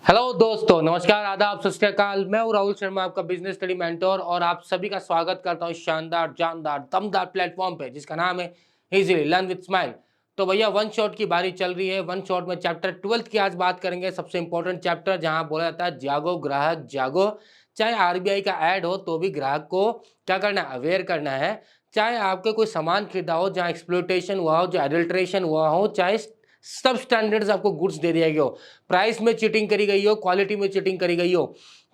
Hello दोस्तों, नमस्कार, आदाब, सत श्री अकाल। मैं हूं राहुल शर्मा, आपका बिजनेस स्टडी मेंटोर, और आप सभी का स्वागत करता हूं शानदार, जानदार, दमदार प्लेटफॉर्म पे जिसका नाम है इजीली लर्न विद स्माइल। तो भैया वन शॉट की बारी चल रही है। वन शॉट में चैप्टर 12 की आज बात करेंगे। सबसे इंपॉर्टेंट चैप्टर, जहां बोला जाता है जागो ग्राहक जागो। चाहे आरबीआई का ऐड हो तो भी ग्राहक को क्या करना है, अवेयर करना है। चाहे आपके कोई सामान खरीदा हो जहाँ एक्सप्लोइटेशन हुआ हो, जो एडल्ट्रेशन हुआ हो, चाहे सब स्टैंडर्ड्स आपको गुड्स दे दिया गया हो, प्राइस में चीटिंग करी गई हो, क्वालिटी में चीटिंग करी गई हो,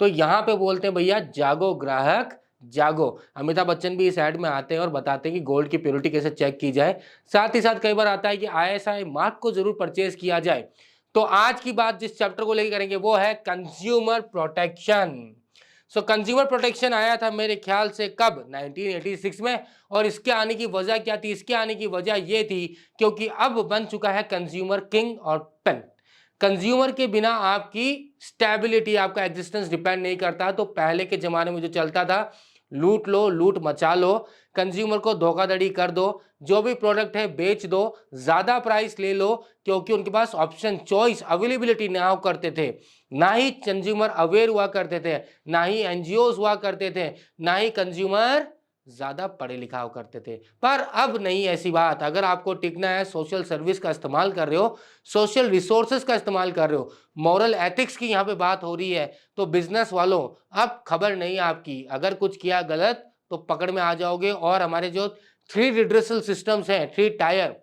तो यहाँ पे बोलते हैं भैया जागो ग्राहक जागो। अमिताभ बच्चन भी इस ऐड में आते हैं और बताते हैं कि गोल्ड की प्योरिटी कैसे चेक की जाए। साथ ही साथ कई बार आता है कि आईएसआई मार्क को जरूर परचेज किया जाए। तो आज की बात जिस चैप्टर को लेकर करेंगे वो है कंज्यूमर प्रोटेक्शन। कंज्यूमर प्रोटेक्शन आया था मेरे ख्याल से कब, 1986 में। और इसके आने की वजह क्या थी? इसके आने की वजह ये थी क्योंकि अब बन चुका है कंज्यूमर किंग और पेन। कंज्यूमर के बिना आपकी स्टेबिलिटी, आपका एग्जिस्टेंस डिपेंड नहीं करता। तो पहले के जमाने में जो चलता था, लूट लो, लूट मचा लो, कंज्यूमर को धोखाधड़ी कर दो, जो भी प्रोडक्ट है बेच दो, ज्यादा प्राइस ले लो, क्योंकि उनके पास ऑप्शन, चॉइस, अवेलेबिलिटी ना करते थे। ना ही कंज्यूमर अवेयर हुआ करते थे, ना ही एनजीओ हुआ करते थे, ना ही कंज्यूमर ज्यादा पढ़े लिखा हुआ करते थे। पर अब नहीं ऐसी बात। अगर आपको टिकना है, सोशल सर्विस का इस्तेमाल कर रहे हो, सोशल रिसोर्सेज का इस्तेमाल कर रहे हो, मॉरल एथिक्स की यहाँ पे बात हो रही है, तो बिजनेस वालों अब खबर नहीं आपकी। अगर कुछ किया गलत तो पकड़ में आ जाओगे, और हमारे जो 3 रिड्रेसल सिस्टम्स हैं, 3 टायर,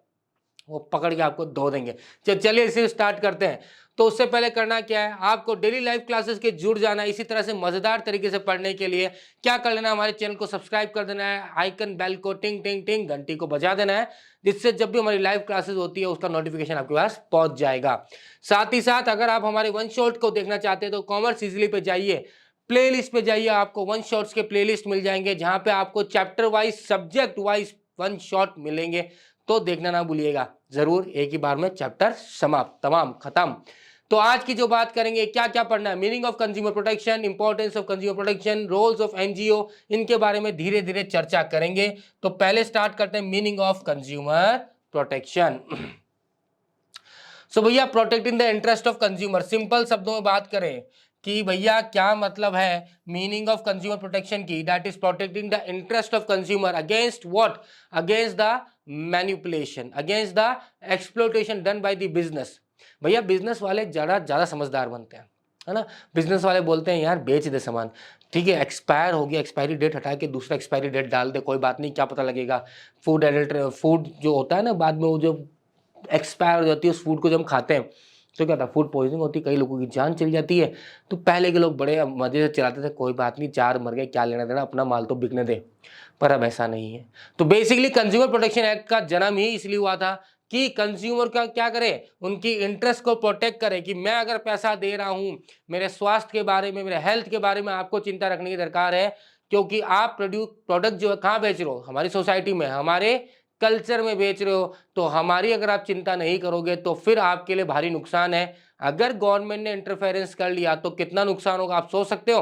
वो पकड़ के आपको धो देंगे। चलिए इसे स्टार्ट करते हैं। तो उससे पहले करना क्या है, आपको डेली लाइव क्लासेस के जुड़ जाना है। इसी तरह से मजेदार तरीके से पढ़ने के लिए क्या कर लेना है, हमारे चैनल को सब्सक्राइब कर देना है, आइकन बेल को टिंग टिंग टिंग घंटी को बजा देना है, जिससे जब भी हमारी लाइव क्लासेस होती है उसका नोटिफिकेशन आपके पास पहुंच जाएगा। साथ ही साथ अगर आप हमारे वन शॉट को देखना चाहते हैं तो कॉमर्स इजिली पे जाइए, प्लेलिस्ट पे जाइए, आपको वन शॉट्स के प्लेलिस्ट मिल जाएंगे, जहां पे आपको chapter wise, subject wise one shot मिलेंगे। तो देखना ना भूलिएगा जरूर, एक ही बार में चैप्टर समाप्त, तमाम खत्म। तो आज की जो बात करेंगे, क्या क्या पढ़ना है, meaning of consumer protection, importance of consumer protection, roles of NGO, इनके बारे में धीरे धीरे चर्चा करेंगे। तो पहले स्टार्ट करते हैं मीनिंग ऑफ कंज्यूमर प्रोटेक्शन। भैया, protecting the interest of consumer, simple शब्दों में बात करें कि भैया क्या मतलब है मीनिंग ऑफ कंज्यूमर प्रोटेक्शन की, that is protecting the interest of consumer against what, against the manipulation, against the exploitation done by the business. भैया बिजनेस वाले ज्यादा समझदार बनते हैं, है ना। बिजनेस वाले बोलते हैं यार बेच दे सामान, ठीक है, एक्सपायर हो गया, एक्सपायरी डेट हटा के दूसरा एक्सपायरी डेट डाल दे, कोई बात नहीं, क्या पता लगेगा। फूड एडल्ट्रेशन, फूड जो होता है ना, बाद में वो जो एक्सपायर हो जाती है उस फूड को जब हम खाते हैं तो क्या था, फूड पॉइजनिंग होती है, कई लोगों की जान चली जाती है। तो पहले के लोग बड़े मजे से चलाते थे, कोई बात नहीं, 4 मर गए, क्या लेना देना, अपना माल तो बिकने दे। पर अब ऐसा नहीं है। तो बेसिकली कंज्यूमर प्रोटेक्शन एक्ट का जन्म ही इसलिए हुआ था कि कंज्यूमर का क्या करे, उनकी इंटरेस्ट को प्रोटेक्ट करे, कि मैं अगर पैसा दे रहा हूं, मेरे स्वास्थ्य के बारे में, मेरे हेल्थ के बारे में आपको चिंता रखने की दरकार है। क्योंकि आप प्रोडक्ट जो है कहाँ बेच रहे हो, हमारी सोसाइटी में, हमारे कल्चर में बेच रहे हो। तो हमारी अगर आप चिंता नहीं करोगे तो फिर आपके लिए भारी नुकसान है। अगर गवर्नमेंट ने इंटरफेरेंस कर लिया तो कितना नुकसान होगा आप सोच सकते हो।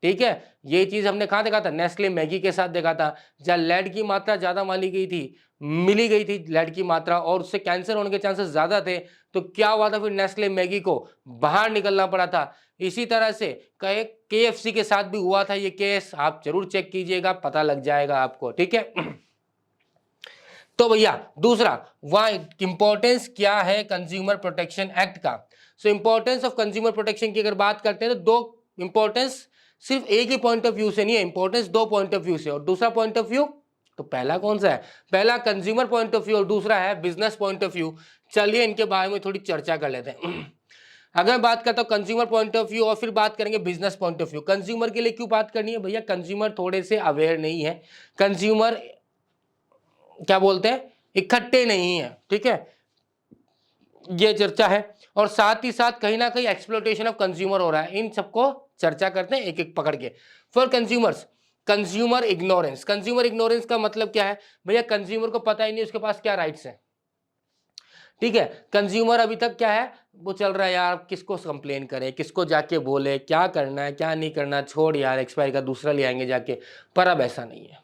ठीक है, ये चीज हमने कहाँ देखा था, नेस्ले मैगी के साथ देखा था, जहाँ लेड की मात्रा ज्यादा मिली गई थी लेड की मात्रा, और उससे कैंसर होने के चांसेस ज्यादा थे। तो क्या हुआ था, फिर नेस्ले मैगी को बाहर निकलना पड़ा था। इसी तरह से KFC के साथ भी हुआ था ये केस, आप जरूर चेक कीजिएगा, पता लग जाएगा आपको, ठीक है। तो भैया दूसरा, वहां इंपॉर्टेंस क्या है कंज्यूमर प्रोटेक्शन एक्ट का। इंपॉर्टेंस ऑफ कंज्यूमर प्रोटेक्शन की अगर बात करते हैं तो दो इंपॉर्टेंस, सिर्फ एक ही पॉइंट ऑफ व्यू से नहीं है, इंपॉर्टेंस 2 पॉइंट ऑफ व्यू से। और दूसरा पॉइंट ऑफ व्यू, तो पहला कौन सा है, पहला कंज्यूमर पॉइंट ऑफ व्यू, और दूसरा है बिजनेस पॉइंट ऑफ व्यू। चलिए इनके बारे में थोड़ी चर्चा कर लेते हैं। अगर मैं बात करता हूं कंज्यूमर पॉइंट ऑफ व्यू और फिर बात करेंगे business point of view. Consumer के लिए क्यों बात करनी है भैया, कंज्यूमर थोड़े से अवेयर नहीं है, कंज्यूमर क्या बोलते हैं, इकट्ठे नहीं है, ठीक है, ये चर्चा है। और साथ ही साथ कहीं ना कहीं एक्सप्लॉयटेशन ऑफ कंज्यूमर हो रहा है, इन सबको चर्चा करते हैं एक एक पकड़ के। For consumers, consumer ignorance. Consumer ignorance का मतलब क्या है भैया, कंज्यूमर को पता ही नहीं उसके पास क्या राइट्स हैं, ठीक है। कंज्यूमर अभी तक क्या है, वो चल रहा है यार, किसको कंप्लेन करें, किसको जाके बोले, क्या करना है क्या नहीं करना, छोड़ यार एक्सपायर का दूसरा ले आएंगे जाके। पर अब ऐसा नहीं है,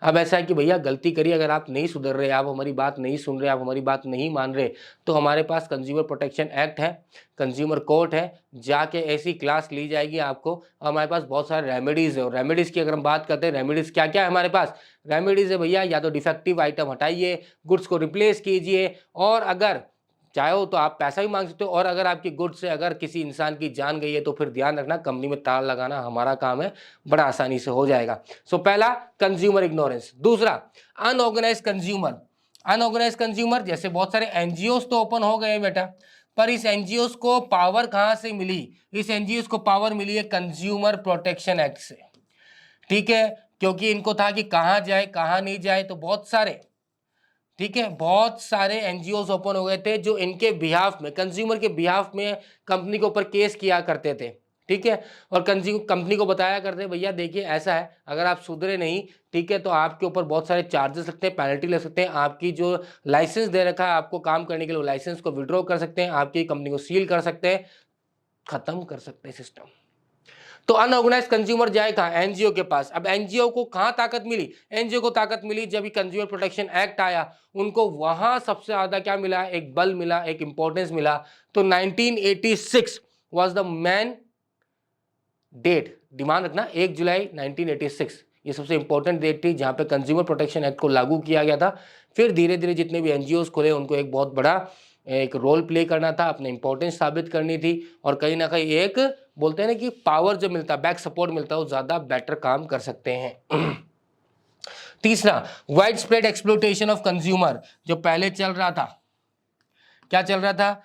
अब ऐसा है कि भैया गलती करिए, अगर आप नहीं सुधर रहे, आप हमारी बात नहीं सुन रहे, आप हमारी बात नहीं मान रहे, तो हमारे पास कंज्यूमर प्रोटेक्शन एक्ट है, कंज्यूमर कोर्ट है, जाके ऐसी क्लास ली जाएगी आपको। हमारे पास बहुत सारे रेमेडीज़ है, और रेमेडीज़ की अगर हम बात करते हैं, रेमेडीज़ क्या क्या है हमारे पास? रेमेडीज़ है भैया, या तो डिफेक्टिव आइटम हटाइए, गुड्स को रिप्लेस कीजिए, और अगर चाहो तो आप पैसा भी मांग सकते हो, और अगर आपकी गुड्स से अगर किसी इंसान की जान गई है तो फिर ध्यान रखना, कंपनी में ताला लगाना हमारा काम है, बड़ा आसानी से हो जाएगा। सो पहला कंज्यूमर इग्नोरेंस। दूसरा अनऑर्गेनाइज कंज्यूमर। अनऑर्गेनाइज कंज्यूमर जैसे बहुत सारे एनजीओस तो ओपन हो गए बेटा, पर इस एनजीओस को पावर कहां से मिली? इस एनजीओस को पावर मिली है कंज्यूमर प्रोटेक्शन एक्ट से, ठीक है, क्योंकि इनको था कि कहां जाए कहां नहीं जाए, तो बहुत सारे, ठीक है, बहुत सारे एनजीओस ओपन हो गए थे जो इनके बिहाफ में, कंज्यूमर के बिहाफ में कंपनी के ऊपर केस किया करते थे, ठीक है, और कंपनी को बताया करते भैया देखिए ऐसा है, अगर आप सुधरे नहीं, ठीक है, तो आपके ऊपर बहुत सारे चार्जेस लगते हैं, पेनल्टी लग सकते हैं, आपकी जो लाइसेंस दे रखा है आपको काम करने के लिए, लाइसेंस को विड्रॉ कर सकते हैं, आपकी कंपनी को सील कर सकते हैं, खत्म कर सकते हैं सिस्टम। तो अनऑर्गेनाइज कंज्यूमर जाए कहां? एनजीओ के पास। अब एनजीओ को कहां ताकत मिली? एनजीओ को ताकत मिली जब कंज्यूमर प्रोटेक्शन एक्ट आया, उनको वहां सबसे ज्यादा क्या मिला? एक बल मिला, एक इंपॉर्टेंस मिला। तो 1986 was the main date, demand रखना 1 जुलाई 1986, ये सबसे इंपॉर्टेंट डेट थी जहां पे कंज्यूमर प्रोटेक्शन एक्ट को लागू किया गया था। फिर धीरे धीरे जितने भी एनजीओ खुले उनको एक बहुत बड़ा एक रोल प्ले करना था, अपने इंपॉर्टेंस साबित करनी थी, और कहीं ना कहीं एक बोलते हैं ना कि पावर जो मिलता है, बैक सपोर्ट मिलता है, वो ज्यादा बेटर काम कर सकते हैं। तीसरा wide spread exploitation of consumer, जो पहले चल रहा था, क्या चल रहा था?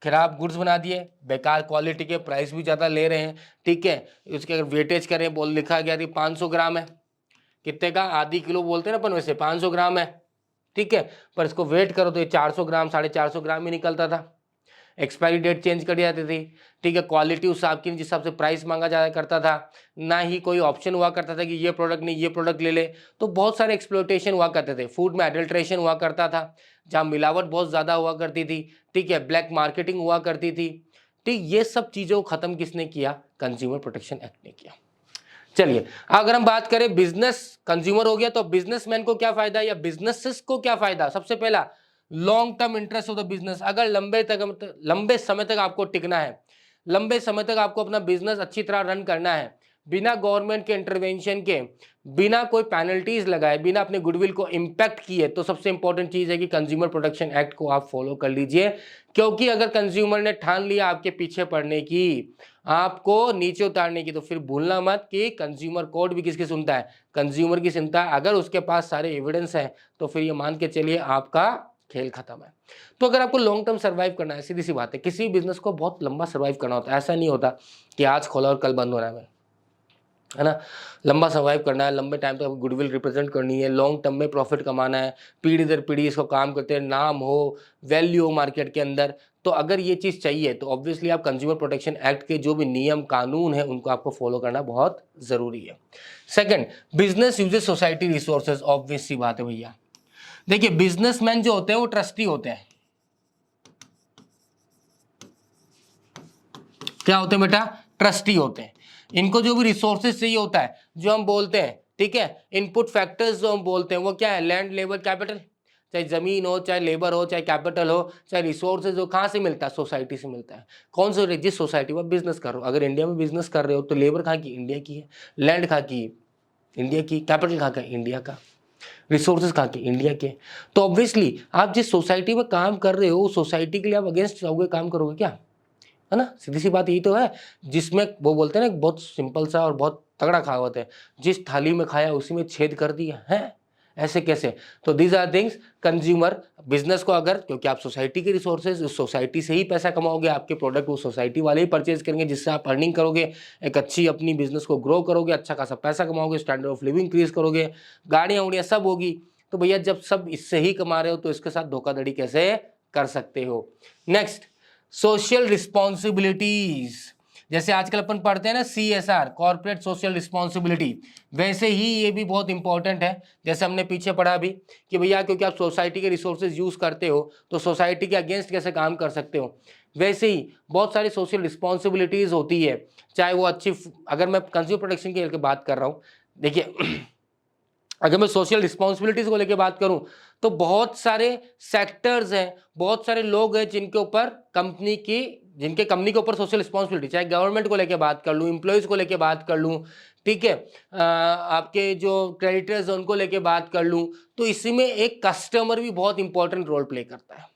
खराब गुड्स बना दिए, बेकार क्वालिटी के, प्राइस भी ज़्यादा ले रहे हैं, ठीक है, उसके अगर वेटेज करें, बोल लिखा गया कि 500 ग्राम है, कितने का? आधी किलो बोलते हैं ना अपन, वैसे 500 ग्राम है, ठीक है, पर इसको वेट करो तो ये 400 ग्राम 450 ग्राम ही निकलता था। एक्सपायरी डेट चेंज कर जाती थी, ठीक है, क्वालिटी उस हिसाब की जिस हिसाब से प्राइस मांगा जाया करता था, ना ही कोई ऑप्शन हुआ करता था कि ये प्रोडक्ट नहीं ये प्रोडक्ट ले ले, तो बहुत सारे एक्सप्लोटेशन हुआ करते थे, फूड में एडल्ट्रेशन हुआ करता था, जहाँ मिलावट बहुत ज़्यादा हुआ करती थी, ठीक है, ब्लैक मार्केटिंग हुआ करती थी, ठीक, ये सब चीज़ों को ख़त्म किसने किया? कंज्यूमर प्रोटेक्शन एक्ट ने किया। चलिए अगर हम बात करें बिजनेस, कंज्यूमर हो गया, तो बिजनेसमैन को क्या फायदा या बिजनेसेस को क्या फायदा? सबसे पहला long term interest of the business. अगर लंबे समय तक आपको टिकना है, लंबे समय तक आपको अपना बिजनेस अच्छी तरह रन करना है, बिना गवर्नमेंट के इंटरवेंशन के, बिना कोई पेनल्टीज लगाए, बिना अपने गुडविल को इम्पैक्ट किए, तो सबसे इंपॉर्टेंट चीज है कि कंज्यूमर प्रोटेक्शन एक्ट को आप फॉलो कर लीजिए। क्योंकि अगर कंज्यूमर ने ठान लिया आपके पीछे पड़ने की, आपको नीचे उतारने की, तो फिर भूलना मत कि कंज्यूमर कोर्ट भी किसकी सुनता है? कंज्यूमर की सुनता है। अगर उसके पास सारे एविडेंस हैं तो फिर ये मान के चलिए आपका खेल खत्म है। तो अगर आपको लॉन्ग टर्म सर्वाइव करना है, सीधी सी बात है, किसी भी बिजनेस को बहुत लंबा सर्वाइव करना होता है, ऐसा नहीं होता कि आज खोला और कल बंद होना है ना, लंबा सर्वाइव करना है, लंबे टाइम तक तो गुडविल रिप्रेजेंट करनी है, लॉन्ग टर्म में प्रॉफिट कमाना है, पीढ़ी दर पीढ़ी इसको काम करते हैं, नाम हो, वैल्यू हो मार्केट के अंदर। तो अगर ये चीज़ चाहिए तो ऑब्वियसली आप कंज्यूमर प्रोटेक्शन एक्ट के जो भी नियम कानून है उनको आपको फॉलो करना बहुत ज़रूरी है। Second, business uses society resources. Obvious सी बात है भैया, देखिए बिजनेसमैन जो होते हैं वो ट्रस्टी होते हैं। क्या होते हैं बेटा? ट्रस्टी होते हैं। इनको जो भी रिसोर्सेज चाहिए होता है, जो हम बोलते हैं, ठीक है, इनपुट फैक्टर्स जो हम बोलते हैं, वो क्या है? Land, labour, capital. चाहे जमीन हो, चाहे लेबर हो, चाहे कैपिटल हो, चाहे रिसोर्सेज हो, कहाँ से मिलता है? सोसाइटी से मिलता है। कौन से? जिस सोसाइटी में बिजनेस कर रहे हो। अगर इंडिया में बिजनेस कर रहे हो तो लेबर कहाँ की? इंडिया की है। लैंड कहाँ की? इंडिया की। कैपिटल कहाँ का? इंडिया का। रिसोर्सेज कहाँ के? इंडिया के। तो ऑब्वियसली आप जिस सोसाइटी में काम कर रहे हो, सोसाइटी के लिए आप अगेंस्ट जाओगे, काम करोगे क्या? है ना, सीधी सी बात यही तो है। जिसमें वो बोलते हैं ना, बहुत सिंपल सा और बहुत तगड़ा कहावत है, जिस थाली में खाया उसी में छेद कर दिया है। ऐसे कैसे? तो these are things. Consumer business को अगर, क्योंकि आप सोसाइटी के रिसोर्सेज, उस सोसाइटी से ही पैसा कमाओगे, आपके प्रोडक्ट वो सोसाइटी वाले ही परचेज करेंगे, जिससे आप अर्निंग करोगे, एक अच्छी अपनी बिजनेस को ग्रो करोगे, अच्छा खासा पैसा कमाओगे, स्टैंडर्ड ऑफ लिविंग इंक्रीज करोगे, गाड़ियाँ उड़ियाँ सब होगी। तो भैया जब सब इससे ही कमा रहे हो तो इसके साथ धोखाधड़ी कैसे कर सकते हो? Next, social responsibilities. जैसे आजकल अपन पढ़ते हैं ना CSR, कॉर्पोरेट सोशल रिस्पॉन्सिबिलिटी, वैसे ही ये भी बहुत इंपॉर्टेंट है। जैसे हमने पीछे पढ़ा भी कि भैया क्योंकि आप सोसाइटी के रिसोर्सेज यूज करते हो तो सोसाइटी के अगेंस्ट कैसे काम कर सकते हो, वैसे ही बहुत सारी सोशल रिस्पॉन्सिबिलिटीज होती है। चाहे वो अच्छी, अगर मैं कंज्यूमर प्रोटेक्शन की बात कर रहा हूँ, देखिए अगर मैं सोशल रिस्पॉन्सिबिलिटीज को लेकर बात करूं तो बहुत सारे सेक्टर्स हैं, बहुत सारे लोग हैं जिनके ऊपर कंपनी के ऊपर सोशल रिस्पॉन्सिबिलिटी, चाहे गवर्नमेंट को लेकर बात कर लूं, एम्प्लॉयज को लेकर बात कर लूं, ठीक है, आपके जो क्रेडिटर्स हैं उनको लेकर बात कर लूं, तो इसी में एक कस्टमर भी बहुत इंपॉर्टेंट रोल प्ले करता है।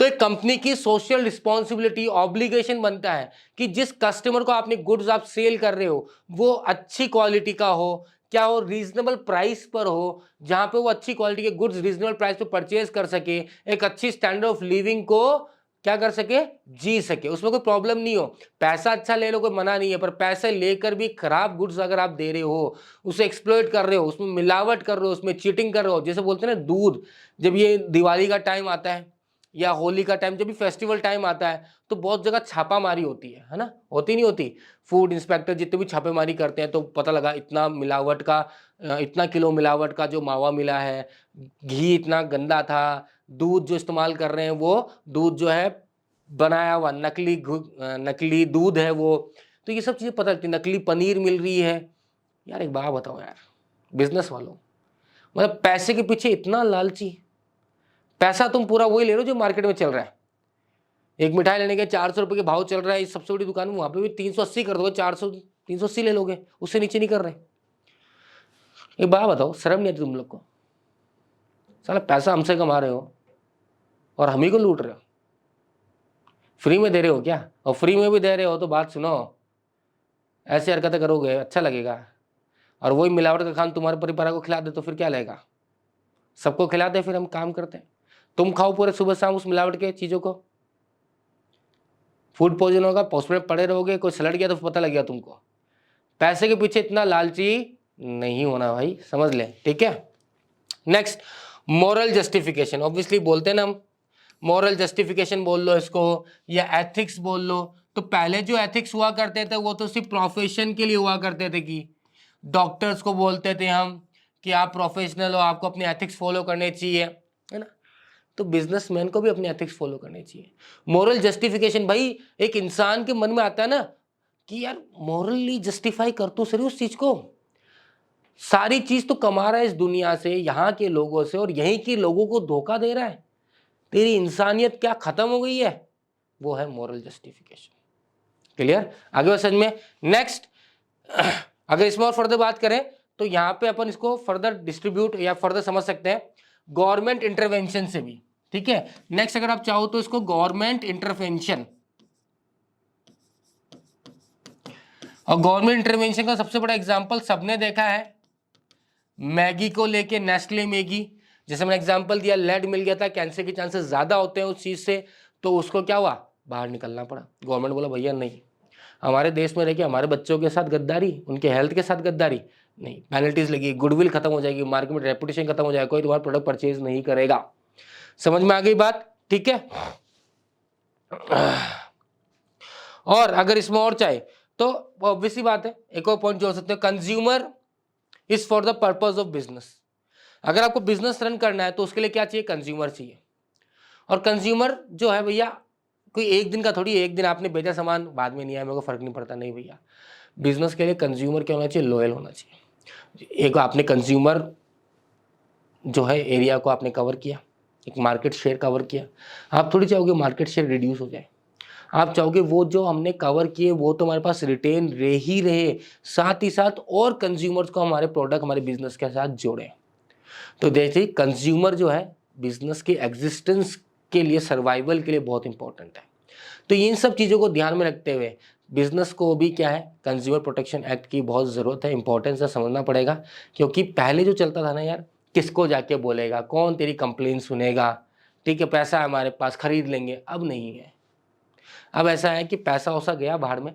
तो एक कंपनी की सोशल रिस्पॉन्सिबिलिटी, ऑब्लिगेशन बनता है कि जिस कस्टमर को आपने गुड्स आप सेल कर रहे हो वो अच्छी क्वालिटी का हो, क्या हो, रीजनेबल प्राइस पर हो, जहां पे वो अच्छी क्वालिटी के गुड्स रीजनेबल प्राइस पे परचेज कर सके, एक अच्छी स्टैंडर्ड ऑफ लिविंग को क्या कर सके, जी सके, उसमें कोई प्रॉब्लम नहीं हो। पैसा अच्छा ले लो, कोई मना नहीं है, पर पैसे लेकर भी खराब गुड्स अगर आप दे रहे हो, उसे एक्सप्लॉइट कर रहे हो, उसमें मिलावट कर रहे हो, उसमें चीटिंग कर रहे हो, जैसे बोलते हैं ना दूध, जब ये दिवाली का टाइम आता है या होली का टाइम, जब भी फेस्टिवल टाइम आता है तो बहुत जगह छापामारी होती है ना, होती नहीं होती, फूड इंस्पेक्टर जितने भी छापेमारी करते हैं तो पता लगा इतना मिलावट का, इतना किलो मिलावट का जो मावा मिला है, घी इतना गंदा था, दूध जो इस्तेमाल कर रहे हैं वो दूध जो है बनाया हुआ नकली दूध है वो, तो ये सब चीज़ें पता लगती, नकली पनीर मिल रही है। यार एक बात बताओ यार, बिजनेस वालों, मतलब पैसे के पीछे इतना लालची, पैसा तुम पूरा वही ले लो जो मार्केट में चल रहा है। एक मिठाई लेने के 400 रुपये के भाव चल रहा है इस सबसे बड़ी दुकान में, वहां पे भी 380 कर दोगे, 400 380 ले लोगे, उससे नीचे नहीं कर रहे। एक बात बताओ, शर्म नहीं आती तुम लोग को? साला पैसा हमसे कमा रहे हो और हम ही को लूट रहे हो, फ्री में दे रहे हो क्या? और फ्री में भी दे रहे हो तो बात सुनो, ऐसी हरकतें करोगे अच्छा लगेगा? और वही मिलावट का खान तुम्हारे परिवार को खिला दे तो फिर क्या लगेगा? सबको खिला दे फिर हम काम करते हैं, तुम खाओ पूरे सुबह शाम उस मिलावट के चीज़ों को, फूड पॉइजन होगा, हॉस्पिटल पड़े रहोगे, कोई सलट गया तो पता लग गया तुमको। पैसे के पीछे इतना लालची नहीं होना भाई, समझ ले, ठीक है। नेक्स्ट, मॉरल जस्टिफिकेशन, ऑब्वियसली बोलते हैं ना हम, मॉरल जस्टिफिकेशन बोल लो इसको या एथिक्स बोल लो। तो पहले जो एथिक्स हुआ करते थे वो तो सिर्फ प्रोफेशन के लिए हुआ करते थे, कि डॉक्टर्स को बोलते थे हम कि आप प्रोफेशनल हो, आपको अपने एथिक्स फॉलो करने चाहिए, है ना। तो बिजनेसमैन को भी अपने एथिक्स फॉलो करने चाहिए। मोरल जस्टिफिकेशन, भाई एक इंसान के मन में आता है ना कि यार मोरली जस्टिफाई कर तो सही उस चीज को, सारी चीज तो कमा रहा है इस दुनिया से, यहाँ के लोगों से, और यहीं के लोगों को धोखा दे रहा है, तेरी इंसानियत क्या खत्म हो गई है? वो है मोरल जस्टिफिकेशन। क्लियर? आगे बढ़ समझ में। नेक्स्ट, अगर इसमें और फर्दर बात करें तो यहाँ पे अपन इसको फर्दर डिस्ट्रीब्यूट या फर्दर समझ सकते हैं गवर्नमेंट इंटरवेंशन से भी, ठीक है। नेक्स्ट अगर आप चाहो तो इसको गवर्नमेंट इंटरवेंशन, और गवर्नमेंट इंटरवेंशन का सबसे बड़ा एग्जांपल सबने देखा है, मैगी को लेके, नेस्ले मैगी, जैसे मैंने एग्जांपल दिया, लेड मिल गया था, कैंसर के चांसेस ज्यादा होते हैं उस चीज से, तो उसको क्या हुआ, बाहर निकलना पड़ा। गवर्नमेंट बोला भैया नहीं, हमारे देश में रह के हमारे बच्चों के साथ गद्दारी, उनके हेल्थ के साथ गद्दारी नहीं, पेनल्टीज लगी, गुडविल खत्म हो जाएगी, मार्केट में रेपुटेशन खत्म हो जाएगा, कोई तुम्हारा प्रोडक्ट परचेज नहीं करेगा। समझ में आ गई बात, ठीक है। और अगर इसमें और चाहे तो ऑब्वियसली बात है, एक और पॉइंट जोड़ सकते हो, consumer is for the purpose of business. अगर आपको बिजनेस रन करना है तो उसके लिए क्या चाहिए, कंज्यूमर चाहिए। और कंज्यूमर जो है भैया कोई एक दिन का थोड़ी, एक दिन आपने बेचा सामान बाद में नहीं आया मेरे को फर्क नहीं पड़ता, नहीं भैया, बिजनेस के लिए कंज्यूमर क्या होना चाहिए, लॉयल होना चाहिए। एक आपने कंज्यूमर जो है एरिया को आपने कवर किया, एक मार्केट शेयर कवर किया, आप थोड़ी चाहोगे मार्केट शेयर रिड्यूस हो जाए, आप चाहोगे वो जो हमने कवर किए वो तो हमारे पास रिटेन रह ही रहे, साथ ही साथ और कंज्यूमर्स को हमारे प्रोडक्ट हमारे बिजनेस के साथ जोड़ें। तो जैसे कंज्यूमर जो है बिजनेस के एग्जिस्टेंस के लिए, सर्वाइवल के लिए बहुत इंपॉर्टेंट है। तो इन सब चीज़ों को ध्यान में रखते हुए बिजनेस को भी क्या है, कंज्यूमर प्रोटेक्शन एक्ट की बहुत ज़रूरत है, इंपॉर्टेंस है, समझना पड़ेगा। क्योंकि पहले जो चलता था ना यार, किसको जाके बोलेगा, कौन तेरी कंप्लेन सुनेगा, ठीक है, पैसा है हमारे पास खरीद लेंगे, अब नहीं है। अब ऐसा है कि पैसा वैसा गया बाहर में,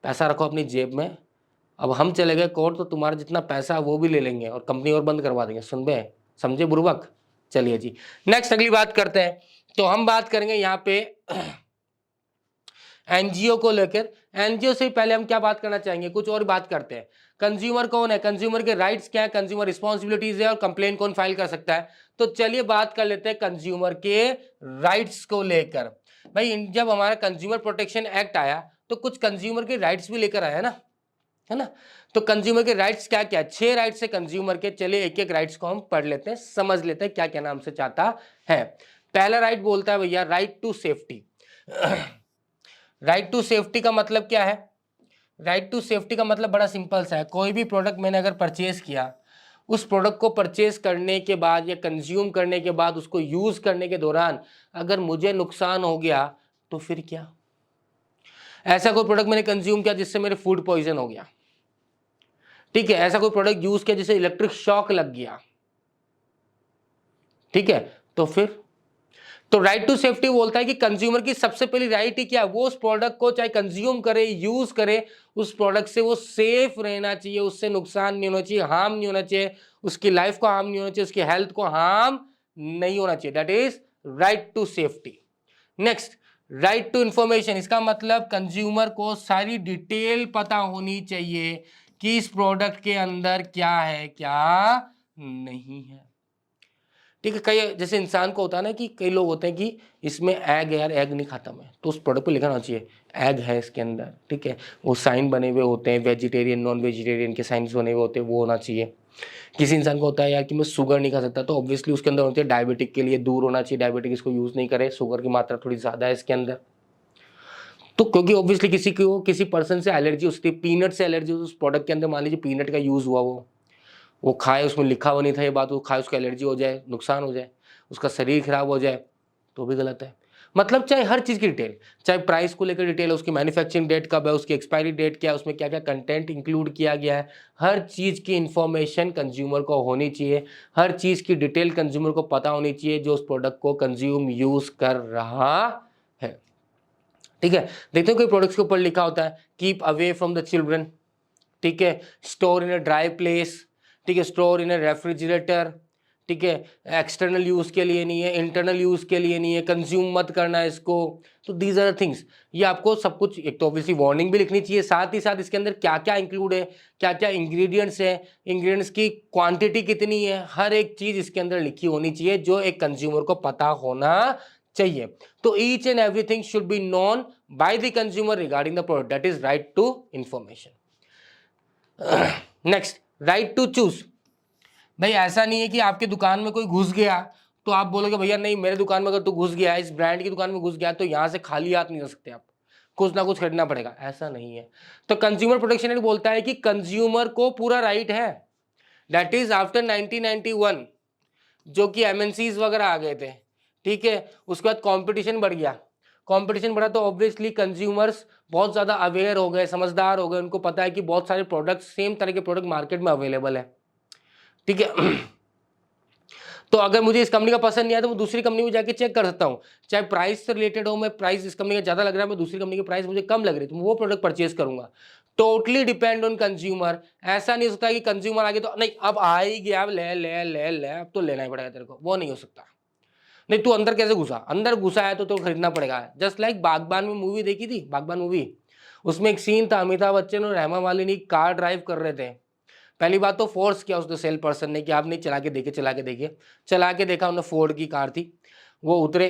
पैसा रखो अपनी जेब में, अब हम चले गए कोर्ट तो तुम्हारा जितना पैसा है वो भी ले लेंगे और कंपनी और बंद करवा देंगे। सुन बे, समझे बुर्बक? चलिए जी, नेक्स्ट अगली बात करते हैं। तो हम बात करेंगे यहाँ पे एनजीओ को लेकर। एनजीओ से पहले हम क्या बात करना चाहेंगे, कुछ और बात करते हैं। कंज्यूमर कौन है, कंज्यूमर के राइट्स क्या है, कंज्यूमर रिस्पॉन्सिबिलिटीज है, और कंप्लेन कौन फाइल कर सकता है। तो चलिए बात कर लेते हैं कंज्यूमर के राइट्स को लेकर। भाई जब हमारा कंज्यूमर प्रोटेक्शन एक्ट आया तो कुछ कंज्यूमर के राइट्स भी लेकर आया ना, है ना। तो कंज्यूमर के राइट्स क्या क्या, 6 राइट्स है कंज्यूमर के। चलिए एक एक राइट्स को हम पढ़ लेते हैं, समझ लेते हैं क्या क्या नाम से चाहता है। पहला राइट बोलता है भैया right to safety. Right to safety का मतलब क्या है? राइट टू सेफ्टी का मतलब बड़ा सिंपल सा है। कोई भी प्रोडक्ट मैंने अगर परचेज किया, उस प्रोडक्ट को परचेज करने के बाद या कंज्यूम करने के बाद उसको यूज करने के दौरान अगर मुझे नुकसान हो गया तो फिर क्या? ऐसा कोई प्रोडक्ट मैंने कंज्यूम किया जिससे मेरे फूड पॉइजन हो गया, ठीक है, ऐसा कोई प्रोडक्ट यूज किया जिससे इलेक्ट्रिक शॉक लग गया, ठीक है, तो फिर तो राइट टू सेफ्टी बोलता है कि कंज्यूमर की सबसे पहली राइट ही क्या है, वो उस प्रोडक्ट को चाहे कंज्यूम करे, यूज करे, उस प्रोडक्ट से वो सेफ रहना चाहिए, उससे नुकसान नहीं होना चाहिए, हार्म नहीं होना चाहिए, उसकी लाइफ को हार्म नहीं होना चाहिए, उसकी हेल्थ को हार्म नहीं होना चाहिए। That is right to safety. Next, right to information. इसका मतलब कंज्यूमर को सारी डिटेल पता होनी चाहिए कि इस प्रोडक्ट के अंदर क्या है क्या नहीं है, ठीक है। कई जैसे इंसान को होता है ना कि कई लोग होते हैं कि इसमें एग है यार, एग नहीं खाता मैं, तो उस प्रोडक्ट पे लिखा होना चाहिए एग है इसके अंदर, ठीक है। वो साइन बने हुए होते हैं, वेजिटेरियन नॉन वेजिटेरियन के साइंस बने हुए होते हैं, वो होना चाहिए। किसी इंसान को होता है यार कि मैं शुगर नहीं खा सकता, तो ऑब्वियसली उसके अंदर होती है डायबिटिक के लिए दूर होना चाहिए, डायबिटिक इसको यूज़ नहीं करे, शुगर की मात्रा थोड़ी ज़्यादा है इसके अंदर। तो क्योंकि ऑब्वियसली किसी को किसी पर्सन से एलर्जी हो सकती है, पीनट से एलर्जी उस प्रोडक्ट के अंदर, मान लीजिए पीनट का यूज़ हुआ, वो खाए, उसमें लिखा हुआ नहीं था ये बात, वो खाए उसको एलर्जी हो जाए, नुकसान हो जाए, उसका शरीर खराब हो जाए, तो भी गलत है। मतलब चाहे हर चीज़ की डिटेल, चाहे प्राइस को लेकर डिटेल है, उसकी मैन्युफैक्चरिंग डेट कब है, उसकी एक्सपायरी डेट क्या है, उसमें क्या क्या कंटेंट इंक्लूड किया गया है, हर चीज़ की इंफॉर्मेशन कंज्यूमर को होनी चाहिए, हर चीज़ की डिटेल कंज्यूमर को पता होनी चाहिए जो उस प्रोडक्ट को कंज्यूम यूज़ कर रहा है, ठीक है। देखते हो कोई प्रोडक्ट्स के ऊपर लिखा होता है keep away from the children, ठीक है, store in a dry place, ठीक है, स्टोर इन अ रेफ्रिजरेटर, ठीक है, एक्सटर्नल यूज के लिए नहीं है, इंटरनल यूज के लिए नहीं है, कंज्यूम मत करना है इसको। तो दीज आर थिंग्स, ये आपको सब कुछ, एक तो ऑब्वियसली वार्निंग भी लिखनी चाहिए, साथ ही साथ इसके अंदर क्या क्या इंक्लूड है, क्या क्या इंग्रेडिएंट्स है, इंग्रेडिएंट्स की क्वांटिटी कितनी है, हर एक चीज इसके अंदर लिखी होनी चाहिए जो एक कंज्यूमर को पता होना चाहिए। तो each and everything should be known by the consumer regarding the product, that is right to information. Next, right to choose. भाई ऐसा नहीं है कि आपके दुकान में कोई घुस गया तो आप बोलोगे भैया नहीं, मेरे दुकान में अगर तू घुस गया, इस ब्रांड की दुकान में घुस गया तो यहां से खाली हाथ नहीं जा सकते आप, कुछ ना कुछ खरीदना पड़ेगा, ऐसा नहीं है। तो कंज्यूमर प्रोटेक्शन एक्ट बोलता है कि कंज्यूमर को पूरा राइट है। दैट इज आफ्टर 1991 जो कि एमएनसीज वगैरह आ गए थे, ठीक है, उसके बाद कंपटीशन बढ़ गया, कंपटीशन बढ़ा तो ऑब्वियसली कंज्यूमर्स बहुत ज़्यादा अवेयर हो गए, समझदार हो गए, उनको पता है कि बहुत सारे प्रोडक्ट्स, सेम तरह के प्रोडक्ट मार्केट में अवेलेबल है, ठीक है। तो अगर मुझे इस कंपनी का पसंद नहीं आया तो मैं दूसरी कंपनी में जाके चेक कर सकता हूँ, चाहे प्राइस से रिलेटेड हो, मैं प्राइस इस कंपनी का ज़्यादा लग रहा है, मैं दूसरी कंपनी की प्राइस मुझे कम लग रही है तो मैं वो प्रोडक्ट परचेज करूंगा। Totally depend on consumer. ऐसा नहीं हो सकता कि कंज्यूमर आगे तो नहीं, अब आ ही गया, अब ले ले ले ले, अब तो लेना ही पड़ेगा तेरे को, वो नहीं हो सकता। नहीं, तू अंदर कैसे घुसा, अंदर घुसा है तो खरीदना पड़ेगा। जस्ट लाइक बागबान में मूवी देखी थी, बागबान मूवी, उसमें एक सीन था, अमिताभ बच्चन और हेमा मालिनी कार ड्राइव कर रहे थे। पहली बात तो फोर्स किया उसने सेल पर्सन ने कि आप नहीं, चला के देखिए, चला के देखिए, चला के देखा, उन्होंने फोर्ड की कार थी, वो उतरे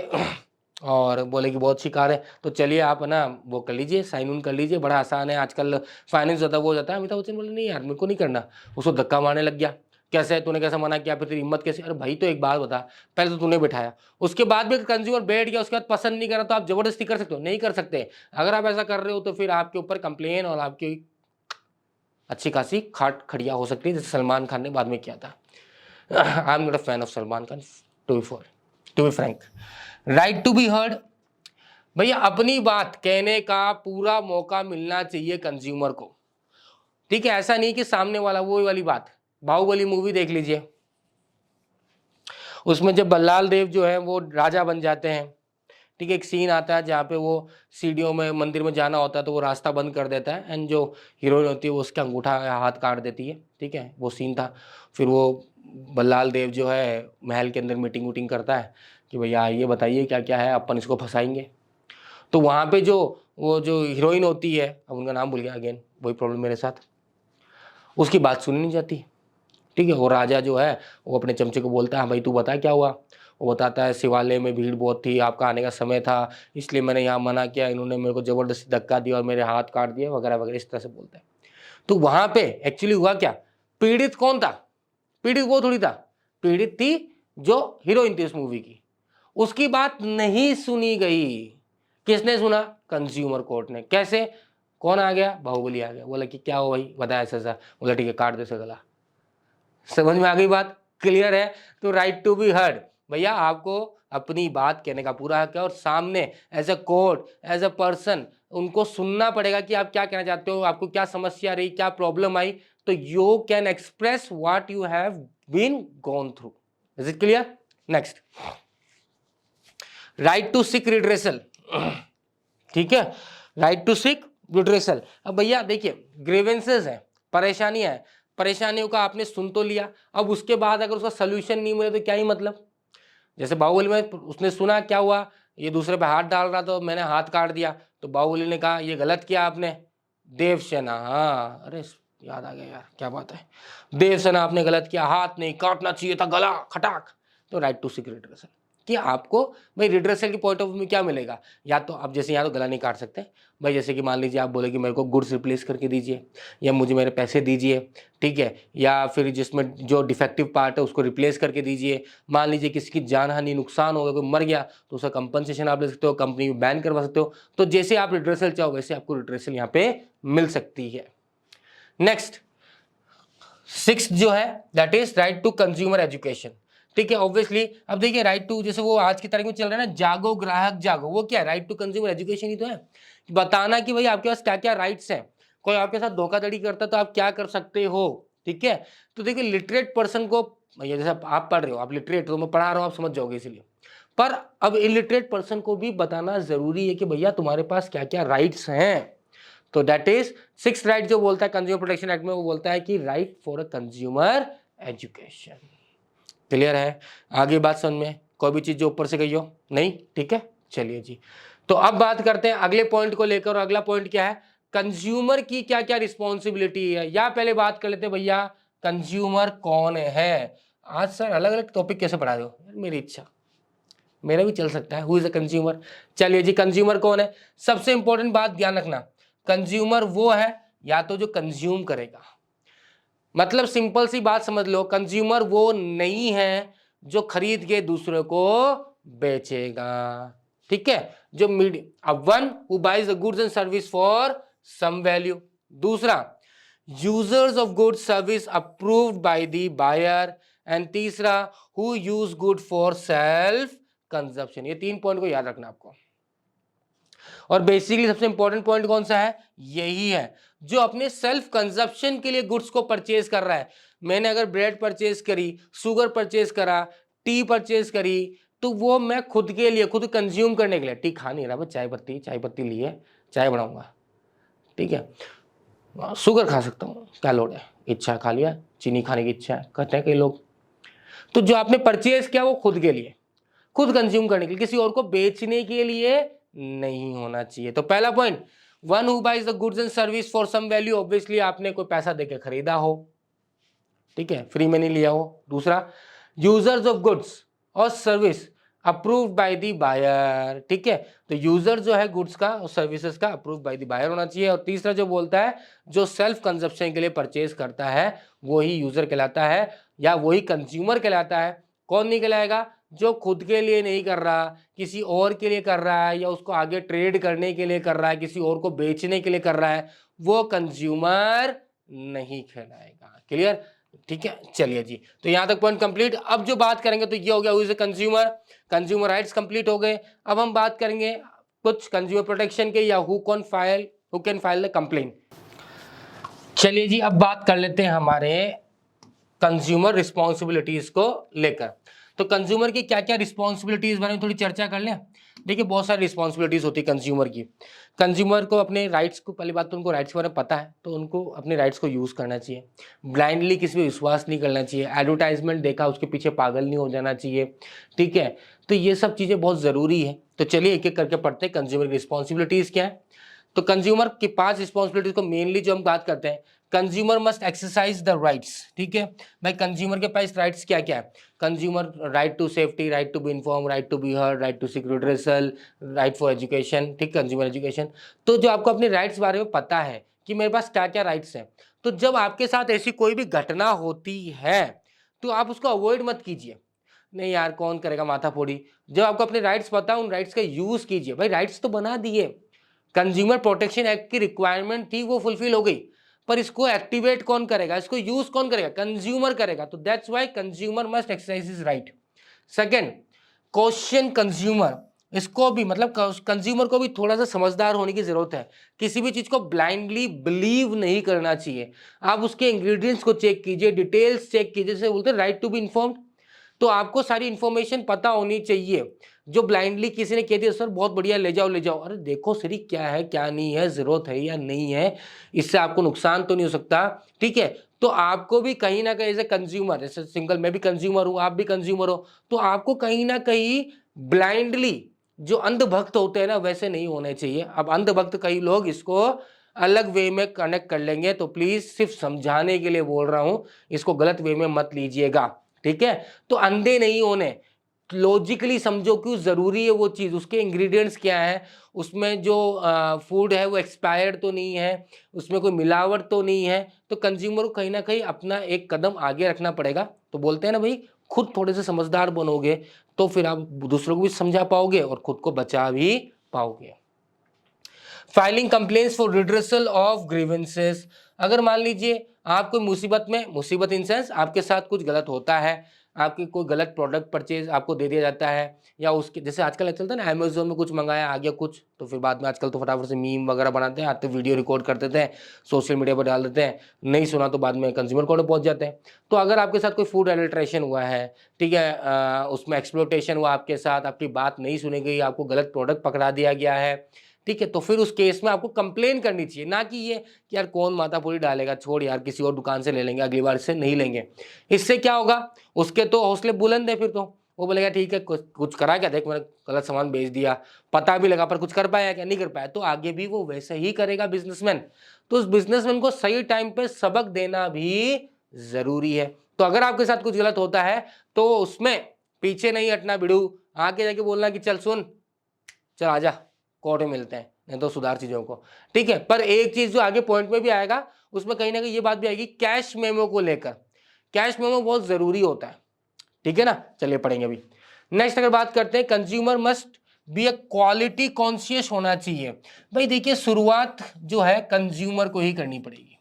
और बोले कि बहुत अच्छी कार है, तो चलिए आप ना वो कर लीजिए, साइन उन कर लीजिए, बड़ा आसान है, आजकल फाइनेंस ज़्यादा वो हो जाता है। अमिताभ बच्चन बोले नहीं यार मेरे को नहीं करना, उसको धक्का मारने लग गया, कैसे तूने कैसा मना किया, फिर तेरी हिम्मत कैसे, अरे भाई तो एक बात बता, पहले तो तूने बिठाया, उसके बाद भी कंज्यूमर बैठ गया, उसके बाद पसंद नहीं करा तो आप जबरदस्ती कर सकते हो? नहीं कर सकते। अगर आप ऐसा कर रहे हो तो फिर आपके ऊपर कंप्लेन और आपकी अच्छी खासी खाट खड़िया हो सकती है, जैसे सलमान खान ने बाद में किया था। I am not a fan of Salman Khan, to be frank. Right to be heard, भैया अपनी बात कहने का पूरा मौका मिलना चाहिए कंज्यूमर को, ठीक है। ऐसा नहीं कि सामने वाला, वो वाली बात, बाहुबली मूवी देख लीजिए, उसमें जब बल्लाल देव जो है वो राजा बन जाते हैं, ठीक है, एक सीन आता है जहाँ पे वो सीढ़ियों में मंदिर में जाना होता है तो वो रास्ता बंद कर देता है एंड जो हीरोइन होती है वो उसका अंगूठा हाथ काट देती है, ठीक है, वो सीन था। फिर वो बल्लाल देव जो है महल के अंदर मीटिंग वूटिंग करता है कि भैया ये बताइए क्या क्या है, अपन इसको फंसाएंगे। तो वहाँ पे जो वो जो हीरोइन होती है, अब उनका नाम भूल गया, अगेन वही प्रॉब्लम मेरे साथ, उसकी बात सुनी नहीं जाती, ठीक है। वो राजा जो है वो अपने चमचे को बोलता है हाँ भाई तू बता क्या हुआ, वो बताता है शिवालय में भीड़ बहुत थी, आपका आने का समय था, इसलिए मैंने यहाँ मना किया, इन्होंने मेरे को ज़बरदस्ती धक्का दिया और मेरे हाथ काट दिए वगैरह वगैरह, इस तरह से बोलता है। तो वहां पे एक्चुअली हुआ क्या, पीड़ित कौन था, पीड़ित वो थोड़ी था, पीड़ित थी जो हीरोइन थी उस मूवी की, उसकी बात नहीं सुनी गई। किसने सुना, कंज्यूमर कोर्ट ने। कैसे, कौन आ गया, बाहुबली आ गया, बोला कि क्या हो भाई, बताया ऐसा ऐसा, बोला ठीक है काट दे गला। समझ में आ गई बात, क्लियर है। तो राइट टू बी हर्ड, भैया आपको अपनी बात कहने का पूरा हक है, और सामने as a court, as a person उनको सुनना पड़ेगा कि आप क्या कहना चाहते हो, आपको क्या समस्या रही, क्या प्रॉब्लम आई, तो you can express what you have been gone through. Is it clear. Next, right to seek redressal. ठीक है, राइट टू सिक रिड्रेसल। अब भैया देखिए, ग्रीवेंसेस है, परेशानियां है, परेशानियों का आपने सुन तो लिया, अब उसके बाद अगर उसका सोल्यूशन नहीं मिले तो क्या ही मतलब। जैसे बाहुबली में उसने सुना क्या हुआ, ये दूसरे पे हाथ डाल रहा था, मैंने हाथ काट दिया, तो बाहुबली ने कहा ये गलत किया आपने, देवसेना, हाँ अरे याद आ गया यार, क्या बात है, देवसेना आपने गलत किया, हाथ नहीं काटना चाहिए था, गला खटाक। तो राइट टू सीक रिड्रेसल, कि आपको भाई रिड्रेसल के पॉइंट ऑफ व्यू में क्या मिलेगा, या तो आप जैसे यहाँ तो गला नहीं काट सकते भाई, जैसे कि मान लीजिए आप बोले कि मेरे को गुड्स रिप्लेस करके दीजिए, या मुझे मेरे पैसे दीजिए, ठीक है, या फिर जिसमें जो डिफेक्टिव पार्ट है उसको रिप्लेस करके दीजिए। मान लीजिए किसी की जान हानि, नुकसान हो गया, कोई मर गया, तो उसका कंपनसेशन आप ले सकते हो, कंपनी बैन करवा सकते हो। तो जैसे आप रिड्रेसल चाहो वैसे आपको रिड्रेसल यहाँ पे मिल सकती है। नेक्स्ट, सिक्स जो है that is right to consumer education. ठीक है, ऑब्वियसली अब देखिए राइट टू, जैसे वो आज की तारीख में चल रहा है ना, जागो ग्राहक जागो, वो क्या है, राइट टू कंज्यूमर एजुकेशन ही तो है, बताना कि भाई आपके पास क्या क्या राइट्स हैं, कोई आपके साथ धोखाधड़ी करता है तो आप क्या कर सकते हो। ठीक है, तो देखिए लिटरेट पर्सन को, भैया जैसे आप पढ़ रहे हो, आप लिटरेट हो, मैं पढ़ा रहा हूँ आप समझ जाओगे इसलिए, पर अब इलिटरेट पर्सन को भी बताना जरूरी है कि भैया तुम्हारे पास क्या क्या राइट्स हैं। तो दैट इज सिक्स राइट जो बोलता है कंज्यूमर प्रोटेक्शन एक्ट में, वो बोलता है कि right for a consumer education. Clear है, आगे बात समझ में, कोई भी चीज जो ऊपर से गई हो नहीं, ठीक है, चलिए जी। तो अब बात करते हैं अगले पॉइंट को लेकर, और अगला पॉइंट क्या है, कंज्यूमर की क्या क्या रिस्पॉन्सिबिलिटी है, या पहले बात कर लेते हैं भैया कंज्यूमर कौन है। आज सर अलग अलग टॉपिक कैसे पढ़ा दो, मेरी इच्छा, मेरा भी चल सकता है, हु इज अ कंज्यूमर। चलिए जी, कंज्यूमर कौन है, सबसे इंपॉर्टेंट बात ध्यान रखना, कंज्यूमर वो है या तो जो कंज्यूम करेगा, मतलब सिंपल सी बात समझ लो, कंज्यूमर वो नहीं है जो खरीद के दूसरे को बेचेगा। ठीक है, जो अब one who buys the goods and service for some value, दूसरा users of goods service approved by the buyer, and तीसरा who use good for self consumption. ये तीन पॉइंट को याद रखना आपको। और बेसिकली सबसे इंपॉर्टेंट पॉइंट कौन सा है, यही है, जो अपने सेल्फ कंजप्शन के लिए गुड्स को परचेज कर रहा है। मैंने अगर ब्रेड परचेज करी, शुगर परचेज करा, टी परचेज करी, तो वो मैं खुद के लिए, खुद कंज्यूम करने के लिए, टी खा नहीं रहा बस, चाय पत्ती ली है, चाय बनाऊंगा, ठीक है, शुगर खा सकता हूँ, क्या लोड है, इच्छा खा लिया, चीनी खाने की इच्छा है, कहते हैं कई लोग। तो जो आपने परचेज किया वो खुद के लिए, खुद कंज्यूम करने के लिए, किसी और को बेचने के लिए नहीं होना चाहिए। तो पहला point, one who buys the goods and service for some value, obviously आपने कोई पैसा देके खरीदा हो, ठीक है, फ्री में नहीं लिया हो। दूसरा, यूजर्स ऑफ गुड्स और service approved by the buyer, ठीक है, तो यूजर जो है गुड्स का और सर्विसेज का अप्रूव्ड बाय द बायर होना चाहिए। और तीसरा जो बोलता है, जो सेल्फ कंजप्शन के लिए परचेज करता है वही यूजर कहलाता है, या वही कंज्यूमर कहलाता है। कौन नहीं कहलाएगा, जो खुद के लिए नहीं कर रहा, किसी और के लिए कर रहा है, या उसको आगे ट्रेड करने के लिए कर रहा है, किसी और को बेचने के लिए कर रहा है, वो कंज्यूमर नहीं कहलाएगा। क्लियर, ठीक है, चलिए जी, तो यहां तक पॉइंट कंप्लीट। अब जो बात करेंगे तो ये हो गया who is a consumer, consumer rights complete हो गए। अब हम बात करेंगे कुछ कंज्यूमर प्रोटेक्शन के, या who can file the complaint. चलिए जी, अब बात कर लेते हैं हमारे कंज्यूमर रिस्पॉन्सिबिलिटीज को लेकर। तो कंज्यूमर की क्या क्या रिस्पॉन्सिबिलिटीज बारे में थोड़ी चर्चा कर लें। देखिए बहुत सारी रिस्पॉन्सिबिलिटीज होती है कंज्यूमर की। कंज्यूमर को अपने राइट्स को, पहली बात तो उनको राइट्स के बारे में पता है, तो उनको अपने राइट्स को यूज़ करना चाहिए, ब्लाइंडली किसी पे विश्वास नहीं करना चाहिए, एडवर्टाइजमेंट देखा उसके पीछे पागल नहीं हो जाना चाहिए, ठीक है। तो ये सब चीज़ें बहुत ज़रूरी है। तो चलिए एक एक करके पढ़ते हैं कंज्यूमर की रिस्पॉन्सिबिलिटीज़ क्या है। तो कंज्यूमर की 5 रिस्पॉन्सिबिलिटीज को मेनली जो हम बात करते हैं, consumer must exercise the rights, ठीक है भाई, कंज्यूमर के पास राइट्स क्या क्या है, consumer right to safety, right to be inform, right to be heard, right to seek redressal, right for education, ठीक, कंज्यूमर एजुकेशन। तो जो आपको अपने राइट्स बारे में पता है कि मेरे पास क्या क्या राइट्स हैं। तो जब आपके साथ ऐसी कोई भी घटना होती है तो आप उसको अवॉइड मत कीजिए, नहीं यार कौन करेगा माथाफोड़ी। जब आपको अपने राइट्स पता, उन राइट्स का यूज कीजिए। भाई राइट्स तो बना दिए, कंज्यूमर प्रोटेक्शन एक्ट की रिक्वायरमेंट थी, वो फुलफिल हो गई, पर इसको एक्टिवेट कौन करेगा, इसको यूज कौन करेगा, कंज्यूमर करेगा। तो that's why consumer must exercise his right. Second, question consumer, इसको भी मतलब कंज्यूमर को भी थोड़ा सा समझदार होने की जरूरत है। किसी भी चीज को ब्लाइंडली बिलीव नहीं करना चाहिए। आप उसके इंग्रेडिएंट्स को चेक कीजिए, डिटेल्स चेक कीजिए, जैसे बोलते हैं राइट टू बी इन्फॉर्म्ड। तो आपको सारी इंफॉर्मेशन पता होनी चाहिए। जो ब्लाइंडली किसी ने कह दिया सर बहुत बढ़िया ले जाओ ले जाओ, अरे देखो सरी क्या है क्या नहीं है, जरूरत है या नहीं है, इससे आपको नुकसान तो नहीं हो सकता, ठीक है। तो आपको भी कहीं ना कहीं एज ए कंज्यूमर, जैसे सिंगल मैं भी कंज्यूमर हूं, आप भी कंज्यूमर हो, तो आपको कहीं ना कहीं ब्लाइंडली, जो अंधभक्त होते हैं ना वैसे नहीं होने चाहिए। अब अंधभक्त कई लोग इसको अलग वे में कनेक्ट कर लेंगे, तो प्लीज सिर्फ समझाने के लिए बोल रहा हूं, इसको गलत वे में मत लीजिएगा, ठीक है। तो अंधे नहीं होने, लॉजिकली समझो क्यों जरूरी है वो चीज, उसके इंग्रेडिएंट्स क्या है, उसमें जो फूड है वो एक्सपायर्ड तो नहीं है, उसमें कोई मिलावट तो नहीं है। तो कंज्यूमर को कहीं ना कहीं अपना एक कदम आगे रखना पड़ेगा। तो बोलते हैं ना भाई, खुद थोड़े से समझदार बनोगे तो फिर आप दूसरों को भी समझा पाओगे और खुद को बचा भी पाओगे। Filing complaints for redressal of grievances, अगर मान लीजिए आप कोई मुसीबत में, मुसीबत इन सेंस आपके साथ कुछ गलत होता है, आपके कोई गलत प्रोडक्ट परचेज आपको दे दिया जाता है, या उसके जैसे आजकल चलता है ना, अमेजोन में कुछ मंगाया आ गया कुछ, तो फिर बाद में आजकल तो फटाफट से मीम वगैरह बनाते हैं, आते वीडियो रिकॉर्ड कर देते हैं, सोशल मीडिया पर डाल देते हैं, नहीं सुना तो बाद में कंज्यूमर कोर्ट में पहुंच जाते हैं। तो अगर आपके साथ कोई फूड एडल्ट्रेशन हुआ है, ठीक है, उसमें एक्सप्लोटेशन हुआ आपके साथ, आपकी बात नहीं सुनी गई, आपको गलत प्रोडक्ट पकड़ा दिया गया है, ठीक है, तो फिर उस केस में आपको कंप्लेन करनी चाहिए, ना कि ये कि यार कौन माथापूरी डालेगा, छोड़ यार किसी और दुकान से ले लेंगे, अगली बार से नहीं लेंगे। इससे क्या होगा, उसके तो हौसले बुलंद है, फिर तो वो बोलेगा ठीक है कुछ करा क्या, देख मैंने गलत सामान बेच दिया, पता भी लगा पर कुछ कर पाया क्या, नहीं कर पाया, तो आगे भी वो वैसे ही करेगा बिजनेसमैन। तो उस बिजनेसमैन को सही टाइम पे सबक देना भी जरूरी है। तो अगर आपके साथ कुछ गलत होता है तो उसमें पीछे नहीं हटना बिड़ू, आगे जाके बोलना कि चल सुन, चल आजा कोर्ट में मिलते हैं, नहीं तो सुधार चीजों को, ठीक है। पर एक चीज जो आगे पॉइंट में भी आएगा, उसमें कहीं ना कहीं ये बात भी आएगी कैश मेमो को लेकर। कैश मेमो बहुत जरूरी होता है, ठीक है ना, चलिए पढ़ेंगे अभी। नेक्स्ट अगर बात करते हैं, consumer must be a quality conscious होना चाहिए। भाई देखिए, शुरुआत जो है कंज्यूमर को ही करनी पड़ेगी।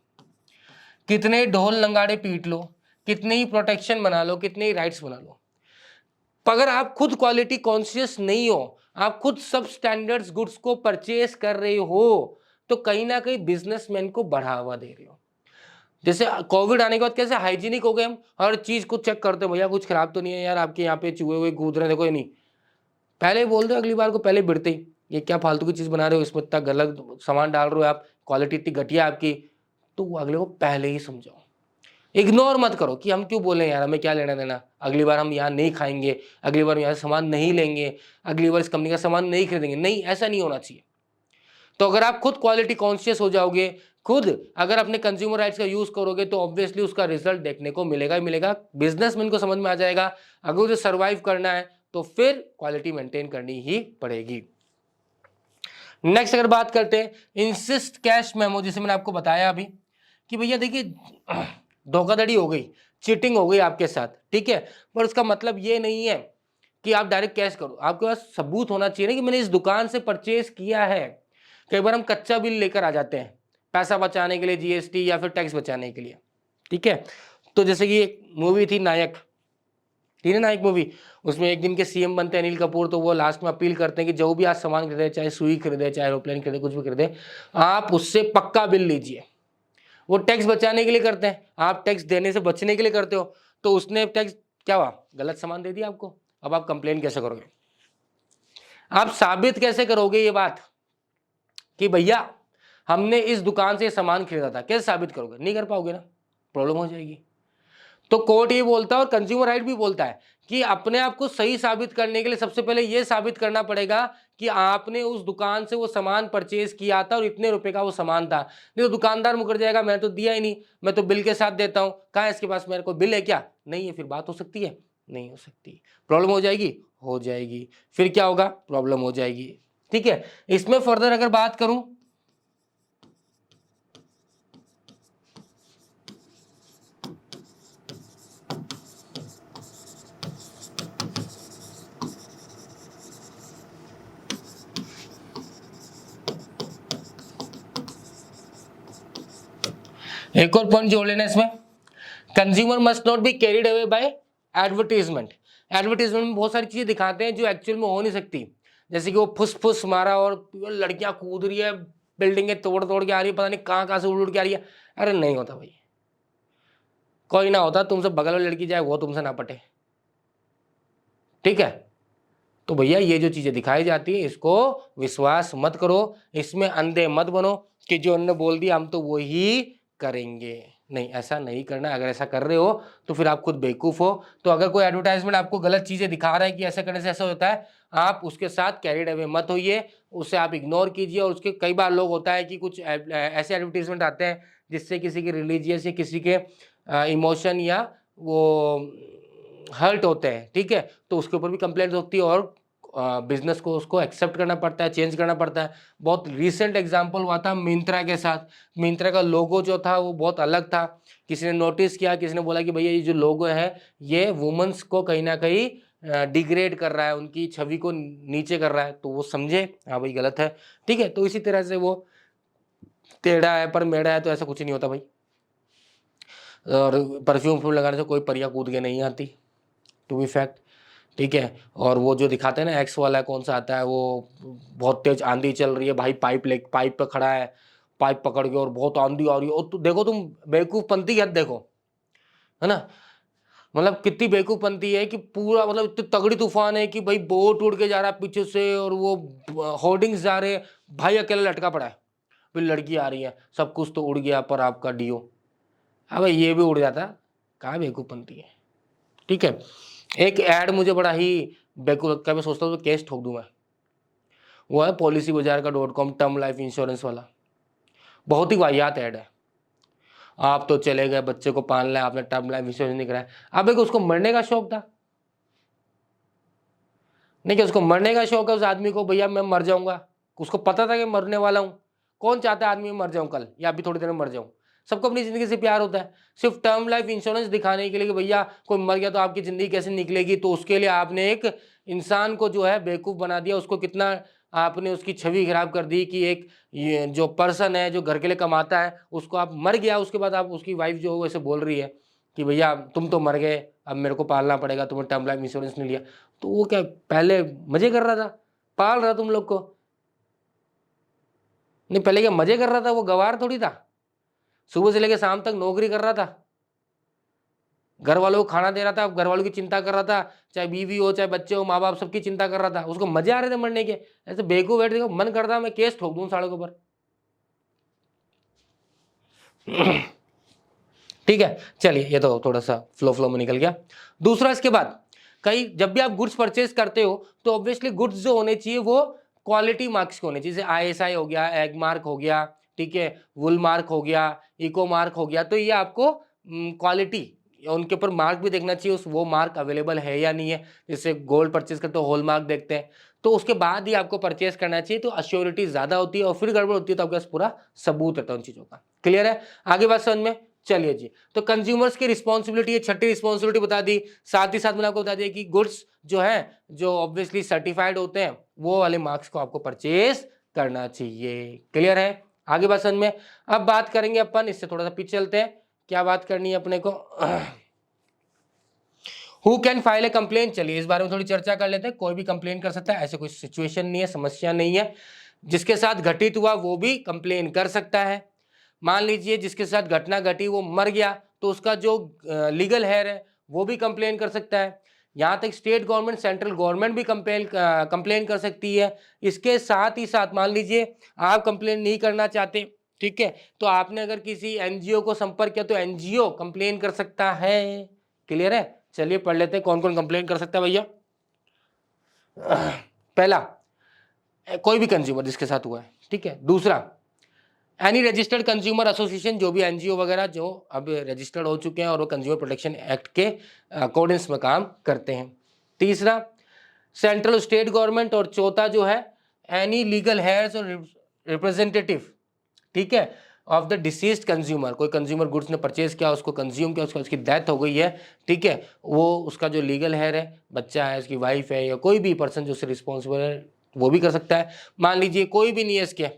कितने ढोल नगाड़े पीट लो, कितने ही प्रोटेक्शन बना लो, कितने ही राइट्स बना लो, अगर आप खुद क्वालिटी कॉन्शियस नहीं हो, आप खुद सब स्टैंडर्ड्स गुड्स को परचेस कर रहे हो, तो कहीं ना कहीं बिजनेसमैन को बढ़ावा दे रहे हो। जैसे कोविड आने के बाद कैसे हाइजीनिक हो गए, हम हर चीज को चेक करते हैं, भैया कुछ खराब तो नहीं है यार, आपके यहाँ पे चूहे हुए कूद रहे हैं, देखो ये नहीं, पहले बोल दो अगली बार को, पहले बिड़ते ही ये क्या फालतू की चीज बना रहे हो, इसमें इतना गलत सामान डाल रहे हो आप, क्वालिटी इतनी घटिया आपकी, तो अगले को पहले ही समझाओ। इग्नोर मत करो कि हम क्यों बोले यार, हमें क्या लेना देना, अगली बार हम यहाँ नहीं खाएंगे, अगली बार यहाँ से सामान नहीं लेंगे, अगली बार इस कंपनी का सामान नहीं खरीदेंगे, नहीं, ऐसा नहीं होना चाहिए। तो अगर आप खुद क्वालिटी कॉन्शियस हो जाओगे, खुद अगर अपने कंज्यूमर राइट्स का यूज करोगे, तो ऑब्वियसली उसका रिजल्ट देखने को मिलेगा ही मिलेगा, बिजनेसमैन को समझ में आ जाएगा। अगर उसे सर्वाइव करना है तो फिर क्वालिटी मेंटेन करनी ही पड़ेगी। नेक्स्ट अगर बात करते हैं, इंसिस्ट कैश मेमो, जिसे मैंने आपको बताया अभी कि भैया देखिए धोखाधड़ी हो गई, चीटिंग हो गई आपके साथ, ठीक है, पर उसका मतलब ये नहीं है कि आप डायरेक्ट कैश करो, आपके पास सबूत होना चाहिए ना कि मैंने इस दुकान से परचेज किया है। कई बार हम कच्चा बिल लेकर आ जाते हैं पैसा बचाने के लिए, जीएसटी या फिर टैक्स बचाने के लिए, ठीक है। तो जैसे कि एक मूवी थी नायक, थी ना नायक मूवी, उसमें एक दिन के सीएम बनते हैं अनिल कपूर, तो वो लास्ट में अपील करते हैं कि जो भी आज सामान खरीदे, चाहे सुई खरीदे, चाहे एरोप्लेन खरीदे, कुछ भी खरीदे, आप उससे पक्का बिल लीजिए। वो टैक्स बचाने के लिए करते हैं, आप टैक्स देने से बचने के लिए करते हो। तो उसने टैक्स क्या हुआ, गलत सामान दे दिया आपको, अब आप कंप्लेन कैसे करोगे, आप साबित कैसे करोगे ये बात कि भैया हमने इस दुकान से सामान खरीदा था, कैसे साबित करोगे, नहीं कर पाओगे ना, प्रॉब्लम हो जाएगी। तो कोर्ट ये बोलता है और कंज्यूमर राइट भी बोलता है कि अपने आप को सही साबित करने के लिए सबसे पहले यह साबित करना पड़ेगा कि आपने उस दुकान से वो सामान परचेज किया था और इतने रुपए का वो सामान था। नहीं तो दुकानदार मुकर जाएगा, मैं तो दिया ही नहीं, मैं तो बिल के साथ देता हूं, कहाँ इसके पास मेरे को बिल है क्या, नहीं है, फिर बात हो सकती है, नहीं हो सकती, प्रॉब्लम हो जाएगी, हो जाएगी, फिर क्या होगा, प्रॉब्लम हो जाएगी, ठीक है। इसमें फर्दर अगर बात करूं एक और पॉइंट जोड़ लेना इसमें, consumer must not be carried away by advertisement. Advertisement में बहुत सारी चीजें दिखाते हैं जो एक्चुअल में हो नहीं सकती, जैसे कि वो फुस फुस मारा और लड़कियां कूद रही है, बिल्डिंगें तोड़ तोड़ के आ रही है, पता नहीं कहाँ कहाँ से उड़ उड़ के आ रही है। अरे नहीं होता भाई, कोई ना होता तुमसे बगल वाली लड़की जाए वो तुमसे ना पटे, ठीक है। तो भैया ये जो चीजें दिखाई जाती है इसको विश्वास मत करो, इसमें अंधे मत बनो कि जो उन्होंने बोल दिया हम तो वो ही करेंगे। नहीं, ऐसा नहीं करना। अगर ऐसा कर रहे हो तो फिर आप खुद बेवकूफ हो। तो अगर कोई एडवर्टाइजमेंट आपको गलत चीजें दिखा रहा है कि ऐसा करने से ऐसा होता है, आप उसके साथ कैरिड अवे मत होइए, उसे आप इग्नोर कीजिए। और उसके कई बार लोग होता है कि कुछ ऐसे एडवर्टाइजमेंट आते हैं जिससे किसी के रिलीजियस या किसी के इमोशन या वो हर्ट होते हैं, ठीक है, तो उसके ऊपर भी कंप्लेंट होती है और बिजनेस को उसको एक्सेप्ट करना पड़ता है, चेंज करना पड़ता है। बहुत रिसेंट एग्जांपल हुआ था मिंत्रा के साथ। मिंत्रा का लोगो जो था वो बहुत अलग था, किसी ने नोटिस किया, किसी ने बोला कि भैया ये जो लोगो है ये वुमेन्स को कहीं ना कहीं डिग्रेड कर रहा है, उनकी छवि को नीचे कर रहा है, तो वो समझे हाँ भाई गलत है, ठीक है। तो इसी तरह से वो टेढ़ा है पर मेढ़ा है, तो ऐसा कुछ नहीं होता भाई। और परफ्यूम लगाने से कोई परियां कूद के नहीं आती, टू बी फैक्ट, ठीक है। और वो जो दिखाते हैं ना एक्स वाला कौन सा आता है, वो बहुत तेज आंधी चल रही है भाई, पाइप पे खड़ा है, पाइप पकड़ के और बहुत आंधी आ रही है, और तो देखो तुम बेवकूफ पंथी हद देखो, है ना, मतलब कितनी बेवकूफ पंथी है कि पूरा मतलब इतनी तगड़ी तूफान है कि भाई बोट उड़ के जा रहा है पीछे से, और वो होर्डिंग्स जा रहे हैं, भाई अकेला लटका पड़ा है, फिर लड़की आ रही है, सब कुछ तो उड़ गया पर आपका डियो, अब ये भी उड़ जाता, कहाँ बेवकूफ पंथी है, ठीक है। एक ऐड मुझे बड़ा ही बेवकूफ लगता है, मैं सोचता हूँ तो केस ठोक दूं मैं, वो है पॉलिसी बाजार का .com, टर्म लाइफ इंश्योरेंस वाला, बहुत ही वाहियात ऐड है। आप तो चले गए, बच्चे को पालना है, आपने टर्म लाइफ इंश्योरेंस नहीं कराया। अब एक उसको मरने का शौक था, नहीं कि उसको मरने का शौक है उस आदमी को, भैया मैं मर जाऊंगा, उसको पता था कि मरने वाला हूं। कौन चाहता है आदमी मर जाऊं कल या अभी थोड़ी देर में मर जाऊं? सबको अपनी जिंदगी से प्यार होता है, सिर्फ टर्म लाइफ इंश्योरेंस दिखाने के लिए कि भैया कोई मर गया तो आपकी जिंदगी कैसे निकलेगी, तो उसके लिए आपने एक इंसान को जो है बेवकूफ बना दिया, उसको कितना आपने उसकी छवि खराब कर दी कि एक ये जो पर्सन है जो घर के लिए कमाता है उसको आप मर गया, उसके बाद आप उसकी वाइफ जो वैसे बोल रही है कि भैया तुम तो मर गए, अब मेरे को पालना पड़ेगा, तुम्हें टर्म लाइफ इंश्योरेंस नहीं लिया। तो वो क्या पहले मजे कर रहा था, पाल रहा तुम लोग को? नहीं, पहले क्या मजे कर रहा था, वो गवार थोड़ी था, सुबह से लेकर शाम तक नौकरी कर रहा था, घर वालों को खाना दे रहा था, घर वालों की चिंता कर रहा था, चाहे बीवी हो चाहे बच्चे हो, माँ बाप सबकी चिंता कर रहा था, उसको मजे आ रहे थे मरने के। ऐसे बेवकूफ बैठ देखो, मन करता मैं केस ठोक दूं सालों के ऊपर। ठीक है, चलिए ये तो थोड़ा सा फ्लो में निकल गया। दूसरा, इसके बाद कई जब भी आप गुड्स परचेज करते हो तो ऑब्वियसली गुड्स जो होने चाहिए वो क्वालिटी मार्क्स के होने चाहिए, जैसे ISI हो गया, एग मार्क हो गया, ठीक है, वुल मार्क हो गया, इको मार्क हो गया, तो ये आपको क्वालिटी उनके ऊपर मार्क भी देखना चाहिए, उस वो मार्क अवेलेबल है या नहीं है। जैसे गोल्ड परचेज करते हो हॉल मार्क देखते हैं, तो उसके बाद ही आपको परचेज करना चाहिए, तो अश्योरिटी ज्यादा होती है, और फिर गड़बड़ होती है तो आपके पास पूरा सबूत रहता है उन चीजों का। क्लियर है, आगे बात समझ में? चलिए जी, तो कंज्यूमर्स की रिस्पॉन्सिबिलिटी, छठी रिस्पॉन्सिबिलिटी बता दी, साथ ही साथ मैंने आपको बता दिया कि गुड्स जो है जो ऑब्वियसली सर्टिफाइड होते हैं वो वाले मार्क्स को आपको परचेज करना चाहिए। क्लियर है, आगे बात समझ में? अब बात करेंगे अपन, इससे थोड़ा सा पीछे चलते हैं, क्या बात करनी है अपने को। Who can file A complain, चलिए इस बारे में थोड़ी चर्चा कर लेते हैं। कोई भी कंप्लेन कर सकता है, ऐसे कोई सिचुएशन नहीं है, समस्या नहीं है, जिसके साथ घटित हुआ वो भी कंप्लेन कर सकता है। मान लीजिए जिसके साथ घटना घटी वो मर गया, तो उसका जो लीगल हेयर है वो भी कंप्लेन कर सकता है। यहाँ तक स्टेट गवर्नमेंट, सेंट्रल गवर्नमेंट भी कंप्लेन कर सकती है। इसके साथ ही साथ मान लीजिए आप कंप्लेन नहीं करना चाहते, ठीक है, तो आपने अगर किसी NGO को संपर्क किया तो NGO कंप्लेन कर सकता है। क्लियर है, चलिए पढ़ लेते हैं कौन कौन कंप्लेन कर सकता है भैया। पहला, कोई भी कंज्यूमर जिसके साथ हुआ है, ठीक है। दूसरा, एनी रजिस्टर्ड कंज्यूमर एसोसिएशन, जो भी NGO वगैरह जो अब रजिस्टर्ड हो चुके हैं और वो कंज्यूमर प्रोटेक्शन एक्ट के अकॉर्डिंग्स में काम करते हैं। तीसरा, सेंट्रल स्टेट गवर्नमेंट, और चौथा जो है एनी लीगल हेयर्स और रिप्रेजेंटेटिव, ठीक है, ऑफ द डिसीज्ड कंज्यूमर। कोई कंज्यूमर गुड्स ने परचेज किया, उसको कंज्यूम किया, उसकी डेथ हो गई है, ठीक है, वो उसका जो लीगल हेयर है, बच्चा है, उसकी वाइफ है, या कोई भी पर्सन जो उससे रिस्पॉन्सिबल है वो भी कर सकता है। मान लीजिए कोई भी नहीं है इसके,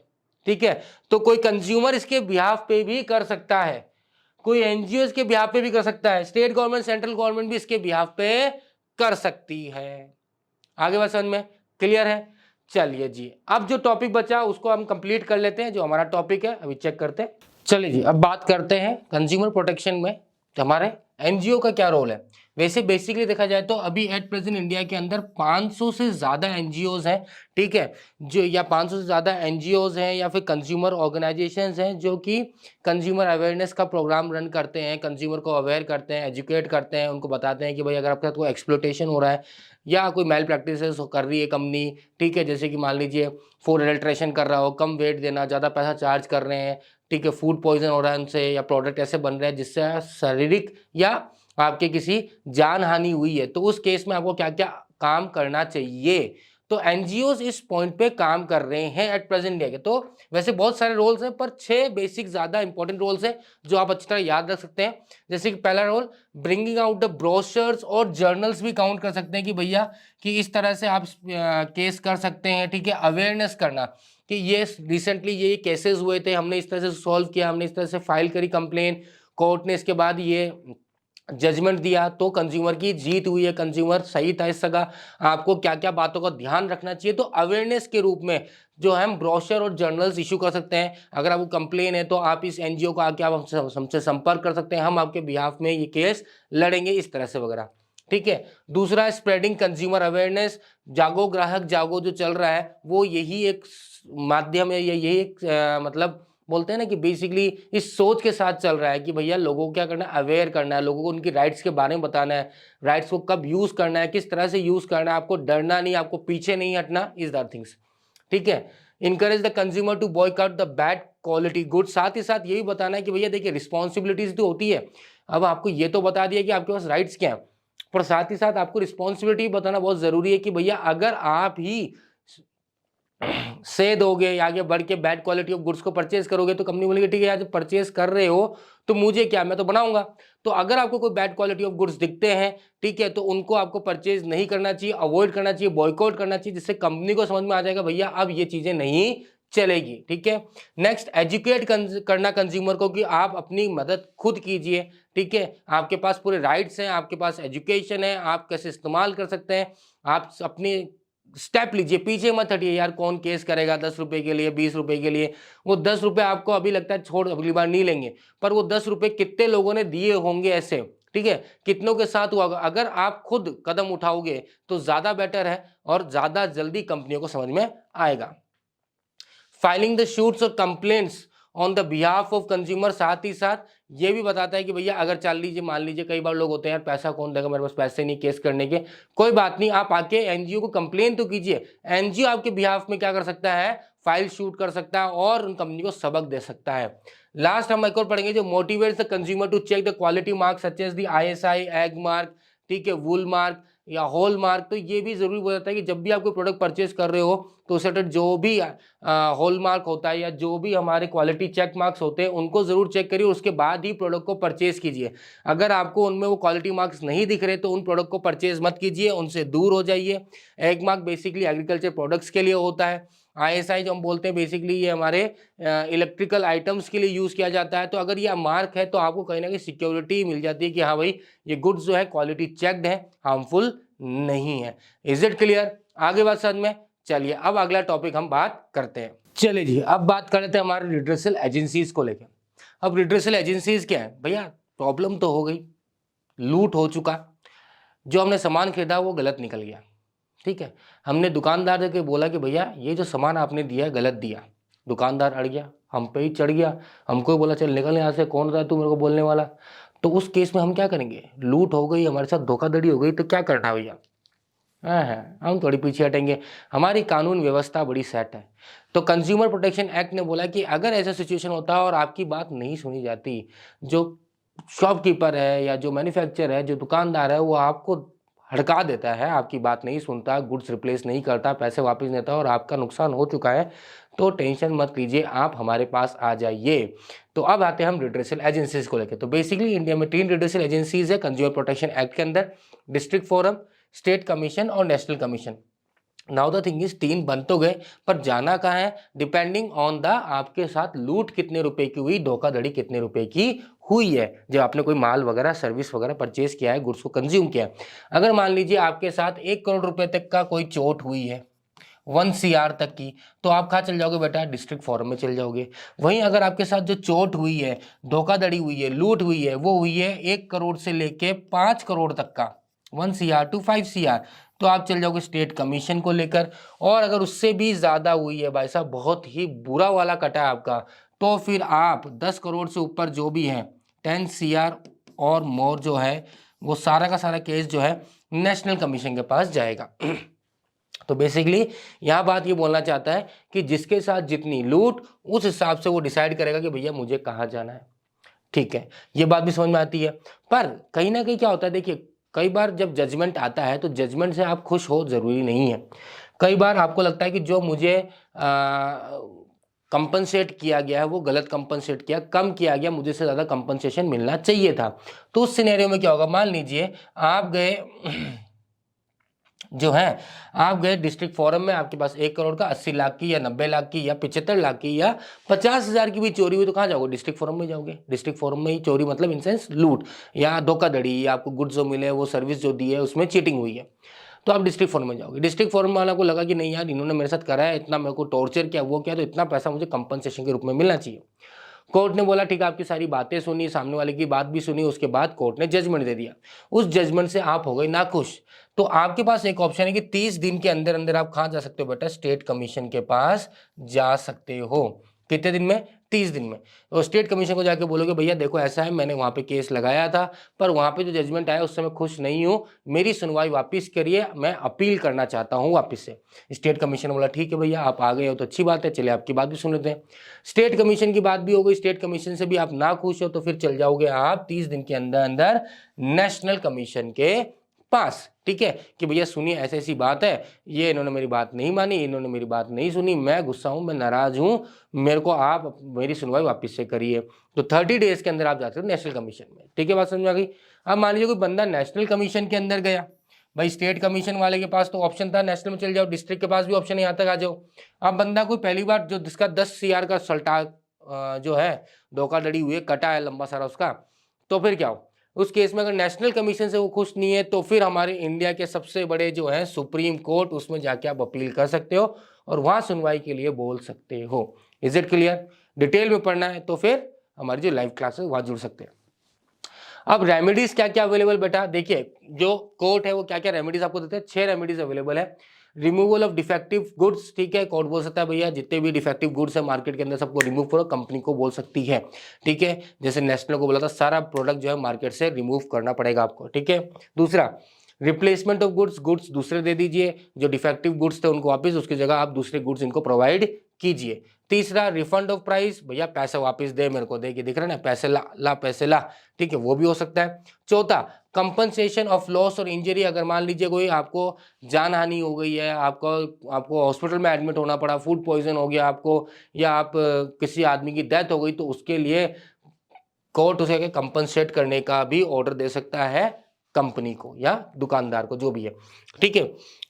ठीक है, तो कोई कंज्यूमर इसके बिहाफ पे भी कर सकता है। कोई एनजीओ के बिहाफ पे भी कर सकता है, स्टेट गवर्नमेंट सेंट्रल गवर्नमेंट भी इसके बिहाफ पे कर सकती है। आगे बात समझ में क्लियर है? चलिए जी, अब जो टॉपिक बचा उसको हम कंप्लीट कर लेते हैं, जो हमारा टॉपिक है अभी चेक करते हैं। चलिए जी, अब बात करते हैं कंज्यूमर प्रोटेक्शन में हमारे एनजीओ का क्या रोल है। वैसे बेसिकली देखा जाए तो अभी एट प्रेजेंट इंडिया के अंदर 500 से ज़्यादा एनजीओज हैं, ठीक है, जो या 500 से ज़्यादा एनजीओज हैं या फिर कंज्यूमर ऑर्गेनाइजेशंस हैं जो कि कंज्यूमर अवेयरनेस का प्रोग्राम रन करते हैं, कंज्यूमर को अवेयर करते हैं, एजुकेट करते हैं, उनको बताते हैं कि भाई अगर आपके साथ कोई एक्सप्लोटेशन हो रहा है या कोई मेल प्रैक्टिसेस कर रही है कंपनी, ठीक है, जैसे कि मान लीजिए फूड एडल्ट्रेशन कर रहा हो, कम वेट देना, ज़्यादा पैसा चार्ज कर रहे हैं, ठीक है, फूड पॉइजन हो रहा है उनसे, या प्रोडक्ट ऐसे बन रहे हैं जिससे शारीरिक या आपके किसी जान हानि हुई है, तो उस केस में आपको क्या क्या काम करना चाहिए। तो एनजीओज इस पॉइंट पे काम कर रहे हैं एट प्रेजेंट इंडिया के। तो वैसे बहुत सारे रोल्स हैं पर 6 बेसिक ज्यादा इंपॉर्टेंट रोल्स हैं जो आप अच्छी तरह याद रख सकते हैं। जैसे कि पहला role bringing out the brochures और जर्नल्स भी काउंट कर सकते हैं कि भैया कि इस तरह से आप केस कर सकते हैं, ठीक है, अवेयरनेस करना कि ये रिसेंटली ये केसेस हुए थे, हमने इस तरह से सॉल्व किया, हमने इस तरह से फाइल करी कंप्लेन, कोर्ट ने इसके बाद ये जजमेंट दिया तो कंज्यूमर की जीत हुई है, कंज्यूमर सही था इस जगह, आपको क्या क्या बातों का ध्यान रखना चाहिए। तो अवेयरनेस के रूप में जो हम ब्रोशर और जर्नल्स इशू कर सकते हैं। अगर आपको कंप्लेन है तो आप इस एनजीओ को आके आप हमसे संपर्क कर सकते हैं, हम आपके बिहाफ में ये केस लड़ेंगे इस तरह से वगैरह, ठीक है। दूसरा स्प्रेडिंग कंज्यूमर अवेयरनेस, जागो ग्राहक जागो जो चल रहा है वो यही एक माध्यम है, यही एक मतलब बोलते हैं ना कि बेसिकली इस सोच के साथ चल रहा है कि भैया लोगों को क्या करना है, अवेयर करना है, लोगों को उनकी राइट्स के बारे में बताना है, राइट्स को कब यूज करना है, किस तरह से यूज करना है, आपको डरना नहीं, आपको पीछे नहीं हटना, इज दैट थिंग्स, ठीक है। Encourage the consumer to boycott the bad quality good, साथ ही साथ ये भी बताना है कि भैया देखिए रिस्पॉन्सिबिलिटीज तो होती है। अब आपको ये तो बता दिया कि आपके पास राइट्स क्या है, पर साथ ही साथ आपको रिस्पॉन्सिबिलिटी बताना बहुत जरूरी है कि भैया अगर आप ही से दोगे या आगे बढ़ के बैड क्वालिटी ऑफ गुड्स को परचेज करोगे तो कंपनी बोलेगी ठीक है यार जब परचेज कर रहे हो तो मुझे क्या, मैं तो बनाऊंगा। तो अगर आपको कोई बैड क्वालिटी ऑफ गुड्स दिखते हैं, ठीक है, तो उनको आपको परचेज नहीं करना चाहिए, अवॉइड करना चाहिए, बॉयकॉट करना चाहिए, जिससे कंपनी को समझ में आ जाएगा भैया अब ये चीजें नहीं चलेगी, ठीक है। नेक्स्ट एजुकेट करना कंज्यूमर को कि आप अपनी मदद खुद कीजिए, ठीक है, आपके पास पूरे राइट्स हैं, आपके पास एजुकेशन है, आप कैसे इस्तेमाल कर सकते हैं, आप अपनी स्टेप लीजिए, पीछे मत हटिए यार, कौन केस करेगा 10 रुपए के लिए, 20 रुपए के लिए। वो 10 रुपए आपको अभी लगता है छोड़ अगली बार नहीं लेंगे, पर वो 10 रुपए कितने लोगों ने दिए होंगे ऐसे, ठीक है, कितनों के साथ हुआ। अगर आप खुद कदम उठाओगे तो ज्यादा बेटर है और ज्यादा जल्दी कंपनियों को समझ में आएगा। फाइलिंग द शूट्स और complaints on the behalf of consumer, साथ ही साथ ये भी बताता है कि भैया अगर चल लीजिए मान लीजिए कई बार लोग होते हैं यार पैसा कौन देगा, मेरे पास पैसे नहीं केस करने के, कोई बात नहीं, आप आके एनजीओ को कंप्लेन तो कीजिए, एनजीओ आपके बिहाफ में क्या कर सकता है, फाइल शूट कर सकता है और उन कंपनी को सबक दे सकता है। लास्ट हम एक और पढ़ेंगे जो motivates the consumer to check the quality mark such as the ISI Agmark, ठीक है, वूल मार्क या हॉल मार्क। तो ये भी जरूरी हो जाता है कि जब भी आप कोई प्रोडक्ट परचेज कर रहे हो तो उससे जो भी हॉल मार्क होता है या जो भी हमारे क्वालिटी चेक मार्क्स होते हैं उनको जरूर चेक करिए, उसके बाद ही प्रोडक्ट को परचेज कीजिए। अगर आपको उनमें वो क्वालिटी मार्क्स नहीं दिख रहे तो उन प्रोडक्ट को परचेज मत कीजिए, उनसे दूर हो जाइए। Egg mark basically agriculture products के लिए होता है। ISI जो हम बोलते हैं बेसिकली ये हमारे इलेक्ट्रिकल आइटम्स के लिए यूज किया जाता है। तो अगर ये मार्क है तो आपको कहीं ना कहीं सिक्योरिटी मिल जाती है कि हाँ भाई ये गुड्स जो है क्वालिटी चेक्ड है, हार्मफुल नहीं है। Is it clear? आगे बात समझ में। चलिए अब अगला टॉपिक हम बात करते हैं। चलिए जी अब बात कर लेते हैं हमारे रिड्रेसल एजेंसीज को लेकर। अब रिड्रेसल एजेंसीज क्या है भैया, प्रॉब्लम तो हो गई, लूट हो चुका, जो हमने सामान खरीदा वो गलत निकल गया, ठीक है, हमने दुकानदार के बोला कि भैया ये जो सामान आपने दिया गलत दिया, दुकानदार अड़ गया, हम पे ही चढ़ गया, हमको बोला चल निकल यहाँ से, कौन था तू मेरे को बोलने वाला। तो उस केस में हम क्या करेंगे, लूट हो गई, हमारे साथ धोखाधड़ी हो गई, तो क्या करना है भैया, हाँ हम थोड़ी पीछे हटेंगे, हमारी कानून व्यवस्था बड़ी सेट है। तो कंज्यूमर प्रोटेक्शन एक्ट ने बोला कि अगर ऐसा सिचुएशन होता है और आपकी बात नहीं सुनी जाती, जो शॉपकीपर है या जो मैन्युफैक्चरर है, जो दुकानदार है, वो आपको हड़का देता है, आपकी बात नहीं सुनता, गुड्स रिप्लेस नहीं करता, पैसे वापस नहीं देता और आपका नुकसान हो चुका है, तो टेंशन मत लीजिए, आप हमारे पास आ जाइए। तो अब आते हैं हम रिड्रेसल एजेंसीज को लेकर। तो बेसिकली इंडिया में 3 रिड्रेसल एजेंसीज है कंज्यूमर प्रोटेक्शन एक्ट के अंदर, डिस्ट्रिक्ट फोरम, स्टेट कमीशन और national commission. Now the thing is 3 बन तो गए, पर जाना कहाँ है, डिपेंडिंग ऑन द आपके साथ लूट कितने रुपए की हुई, धोखाधड़ी कितने रुपए की हुई है, जब आपने कोई माल वगैरह सर्विस वगैरह परचेज किया है, गुड्स को कंज्यूम किया है। अगर मान लीजिए आपके साथ 1 करोड़ रुपए तक का कोई चोट हुई है, 1 CR तक की, तो आप कहाँ चल जाओगे बेटा, डिस्ट्रिक्ट फॉरम में चल जाओगे। वहीं अगर आपके साथ जो चोट हुई है, धोखाधड़ी हुई है, लूट हुई है, वो हुई है 1 करोड़ से लेके 5 करोड़ तक का, 1 CR to 5 CR, तो आप चल जाओगे स्टेट कमीशन को लेकर। और अगर उससे भी ज्यादा हुई है भाई साहब, बहुत ही बुरा वाला कटा है आपका, तो फिर आप 10 करोड़ से ऊपर जो भी है, 10 CR और मोर जो है, वो सारा का सारा केस जो है नेशनल कमीशन के पास जाएगा। तो बेसिकली यहाँ बात ये बोलना चाहता है कि जिसके साथ जितनी लूट, उस हिसाब से वो डिसाइड करेगा कि भैया मुझे कहाँ जाना है। ठीक है, ये बात भी समझ में आती है। पर कहीं ना कहीं क्या होता है, देखिए कई बार जब जजमेंट आता है तो जजमेंट से आप खुश हो जरूरी नहीं है। कई बार आपको लगता है कि जो मुझे कंपनसेट किया गया है वो गलत कंपनसेट किया, कम किया गया, मुझे से ज़्यादा कंपनसेशन मिलना चाहिए था। तो उस सिनेरियो में क्या होगा, मान लीजिए आप गए जो है, आप गए डिस्ट्रिक्ट फोरम में, आपके पास 1 करोड़ का 80 लाख की या 90 लाख की या 75 लाख की या 50,000 की भी चोरी हुई, तो कहाँ जाओगे, डिस्ट्रिक्ट फोरम में जाओगे। डिस्ट्रिक्ट फोरम में ही चोरी मतलब इन सेंस लूट या धोखाधड़ी, या आपको गुड्स जो मिले, वो सर्विस जो दी है उसमें चीटिंग हुई है, तो आप डिस्ट्रिक्ट फोरम में जाओगे। डिस्ट्रिक्ट फोरम वाला को लगा कि नहीं यार, इन्होंने मेरे साथ करा है, इतना मेरे को टॉर्चर किया, वो किया, तो इतना पैसा मुझे कंपनसेशन के रूप में मिलना चाहिए। कोर्ट ने बोला ठीक है, आपकी सारी बातें सुनी, सामने वाले की बात भी सुनी, उसके बाद कोर्ट ने जजमेंट दे दिया। उस जजमेंट से आप हो गए नाखुश, तो आपके पास एक ऑप्शन है कि 30 दिन के अंदर अंदर आप कहाँ जा सकते हो बेटा, स्टेट कमीशन के पास जा सकते हो। कितने दिन में, 30 दिन में। तो स्टेट कमीशन को जाके बोलोगे भैया देखो ऐसा है, मैंने वहां पे केस लगाया था, पर वहां पे जो जजमेंट आया उससे मैं खुश नहीं हूँ, मेरी सुनवाई वापस करिए, मैं अपील करना चाहता हूँ वापस से। स्टेट कमीशन बोला ठीक है भैया, आप आ गए हो तो अच्छी बात है, चलिए आपकी बात भी सुन लेते हैं। स्टेट कमीशन की बात भी हो गई, स्टेट कमीशन से भी आप ना खुश हो, तो फिर चल जाओगे आप 30 दिन के अंदर अंदर नेशनल कमीशन के पास। ठीक है, कि भैया सुनिए ऐसी ऐसी बात है, ये इन्होंने मेरी बात नहीं मानी, इन्होंने मेरी बात नहीं सुनी, मैं गुस्सा हूं, मैं नाराज हूं, मेरे को आप मेरी सुनवाई वापस से करिए। तो 30 डेज के अंदर आप जाते हो नेशनल कमीशन में। ठीक है, बात समझ में आ गई। अब मान लीजिए कोई बंदा नेशनल कमीशन के अंदर गया, भाई स्टेट कमीशन वाले के पास तो ऑप्शन था नेशनल में चल जाओ, डिस्ट्रिक्ट के पास भी ऑप्शन है, यहाँ तक आ जाओ। अब बंदा कोई पहली बार जो जिसका 10 CR का सल्टा जो है धोखाधड़ी हुई है, कटा है लंबा सारा उसका, तो फिर क्या हो, उस केस में अगर नेशनल कमीशन से वो खुश नहीं है, तो फिर हमारे इंडिया के सबसे बड़े जो है सुप्रीम कोर्ट, उसमें जाके आप अपील कर सकते हो और वहां सुनवाई के लिए बोल सकते हो। Is it clear? डिटेल में पढ़ना है तो फिर हमारी जो लाइव क्लास है वहां जुड़ सकते हैं। अब रेमेडीज क्या क्या अवेलेबल बेटा, देखिए जो कोर्ट है वो क्या क्या रेमेडीज आपको देते हैं, 6 रेमेडीज अवेलेबल है। रिमूवल ऑफ डिफेक्टिव गुड्स, ठीक है, कोर्ट बोल सकता है भैया जितने भी डिफेक्टिव गुड्स है मार्केट के अंदर सबको रिमूव करो, कंपनी को बोल सकती है। ठीक है, जैसे नेशनल को बोला था सारा प्रोडक्ट जो है मार्केट से रिमूव करना पड़ेगा आपको। ठीक है, दूसरा रिप्लेसमेंट ऑफ गुड्स, गुड्स दूसरे दे दीजिए, जो डिफेक्टिव गुड्स थे उनको वापस, उसकी जगह आप दूसरे गुड्स इनको प्रोवाइड कीजिए। तीसरा रिफंड ऑफ प्राइस, भैया पैसा वापस दे मेरे को, दे के दिख रहा है ना, पैसे ला ला पैसे ला, ठीक है, वो भी हो सकता है। चौथा कंपनसेशन ऑफ लॉस और इंजरी, अगर मान लीजिए कोई आपको जान हानि हो गई है, आपको हॉस्पिटल में एडमिट होना पड़ा, फूड पॉइजन हो गया आपको, या आप किसी आदमी की डेथ हो गई, तो उसके लिए कोर्ट उसे कंपनसेट करने का भी ऑर्डर दे सकता है कंपनी को या दुकानदार को, जो भी है। ठीक है,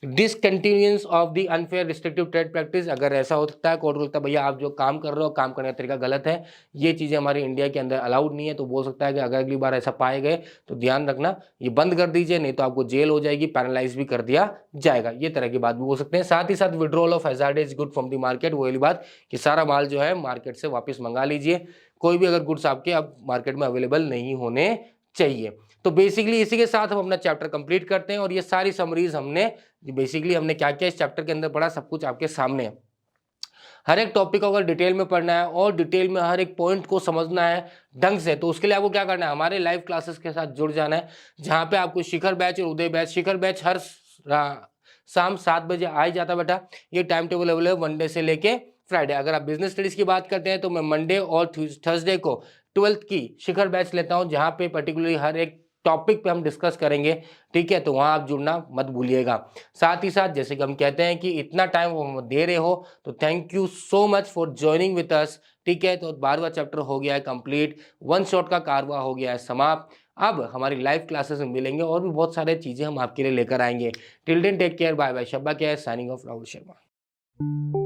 discontinuance of the unfair restrictive trade practice, अगर ऐसा हो सकता है कोर्ट बोलता है भैया आप जो काम कर रहे हो, काम करने का तरीका गलत है, ये चीजें हमारे इंडिया के अंदर अलाउड नहीं है, तो बोल सकता है कि अगर अगली बार ऐसा पाए गए तो ध्यान रखना, ये बंद कर दीजिए, नहीं तो आपको जेल हो जाएगी, पैनलाइज भी कर दिया जाएगा। ये तरह की बात भी बोल सकते हैं। साथ ही साथ withdrawal of hazardous good from the market, वो वाली बात कि सारा माल जो है मार्केट से वापस मंगा लीजिए, कोई भी अगर गुड्स आपके अब मार्केट में अवेलेबल नहीं होने चाहिए। तो बेसिकली इसी के साथ हम अपना चैप्टर कंप्लीट करते हैं, और ये सारी समरीज हमने क्या क्या इस चैप्टर के अंदर पढ़ा, सब कुछ आपके सामने है। हर एक टॉपिक को अगर डिटेल में पढ़ना है और डिटेल में हर एक पॉइंट को समझना है ढंग से, तो उसके लिए आपको क्या करना है, हमारे लाइव क्लासेस के साथ जुड़ जाना है, जहां पे आपको शिखर बैच और उदय बैच, शिखर बैच हर शाम 7 बजे आ ही जाता बेटा। ये टाइम टेबल अवेलेबल है वनडे से लेके फ्राइडे। अगर आप बिजनेस स्टडीज की बात करते हैं तो मैं मंडे और थर्सडे को 12th की शिखर बैच लेता हूं, जहां पे पर्टिकुलरली हर एक टॉपिक पे हम डिस्कस करेंगे, ठीक है, तो वहाँ आप जुड़ना मत भूलिएगा। साथ ही साथ जैसे कि हम कहते हैं कि इतना टाइम दे रहे हो तो thank you so much for joining with us, ठीक है। तो 12वां चैप्टर हो गया है कंप्लीट, वन शॉट का कारवा हो गया है समाप्त। अब हमारी लाइव क्लासेस में मिलेंगे और भी बहुत सारे चीज़ें हम आपके लिए लेकर आएंगे। Till then take care, bye bye, शब्बा केयर, साइनिंग ऑफ राहुल शर्मा।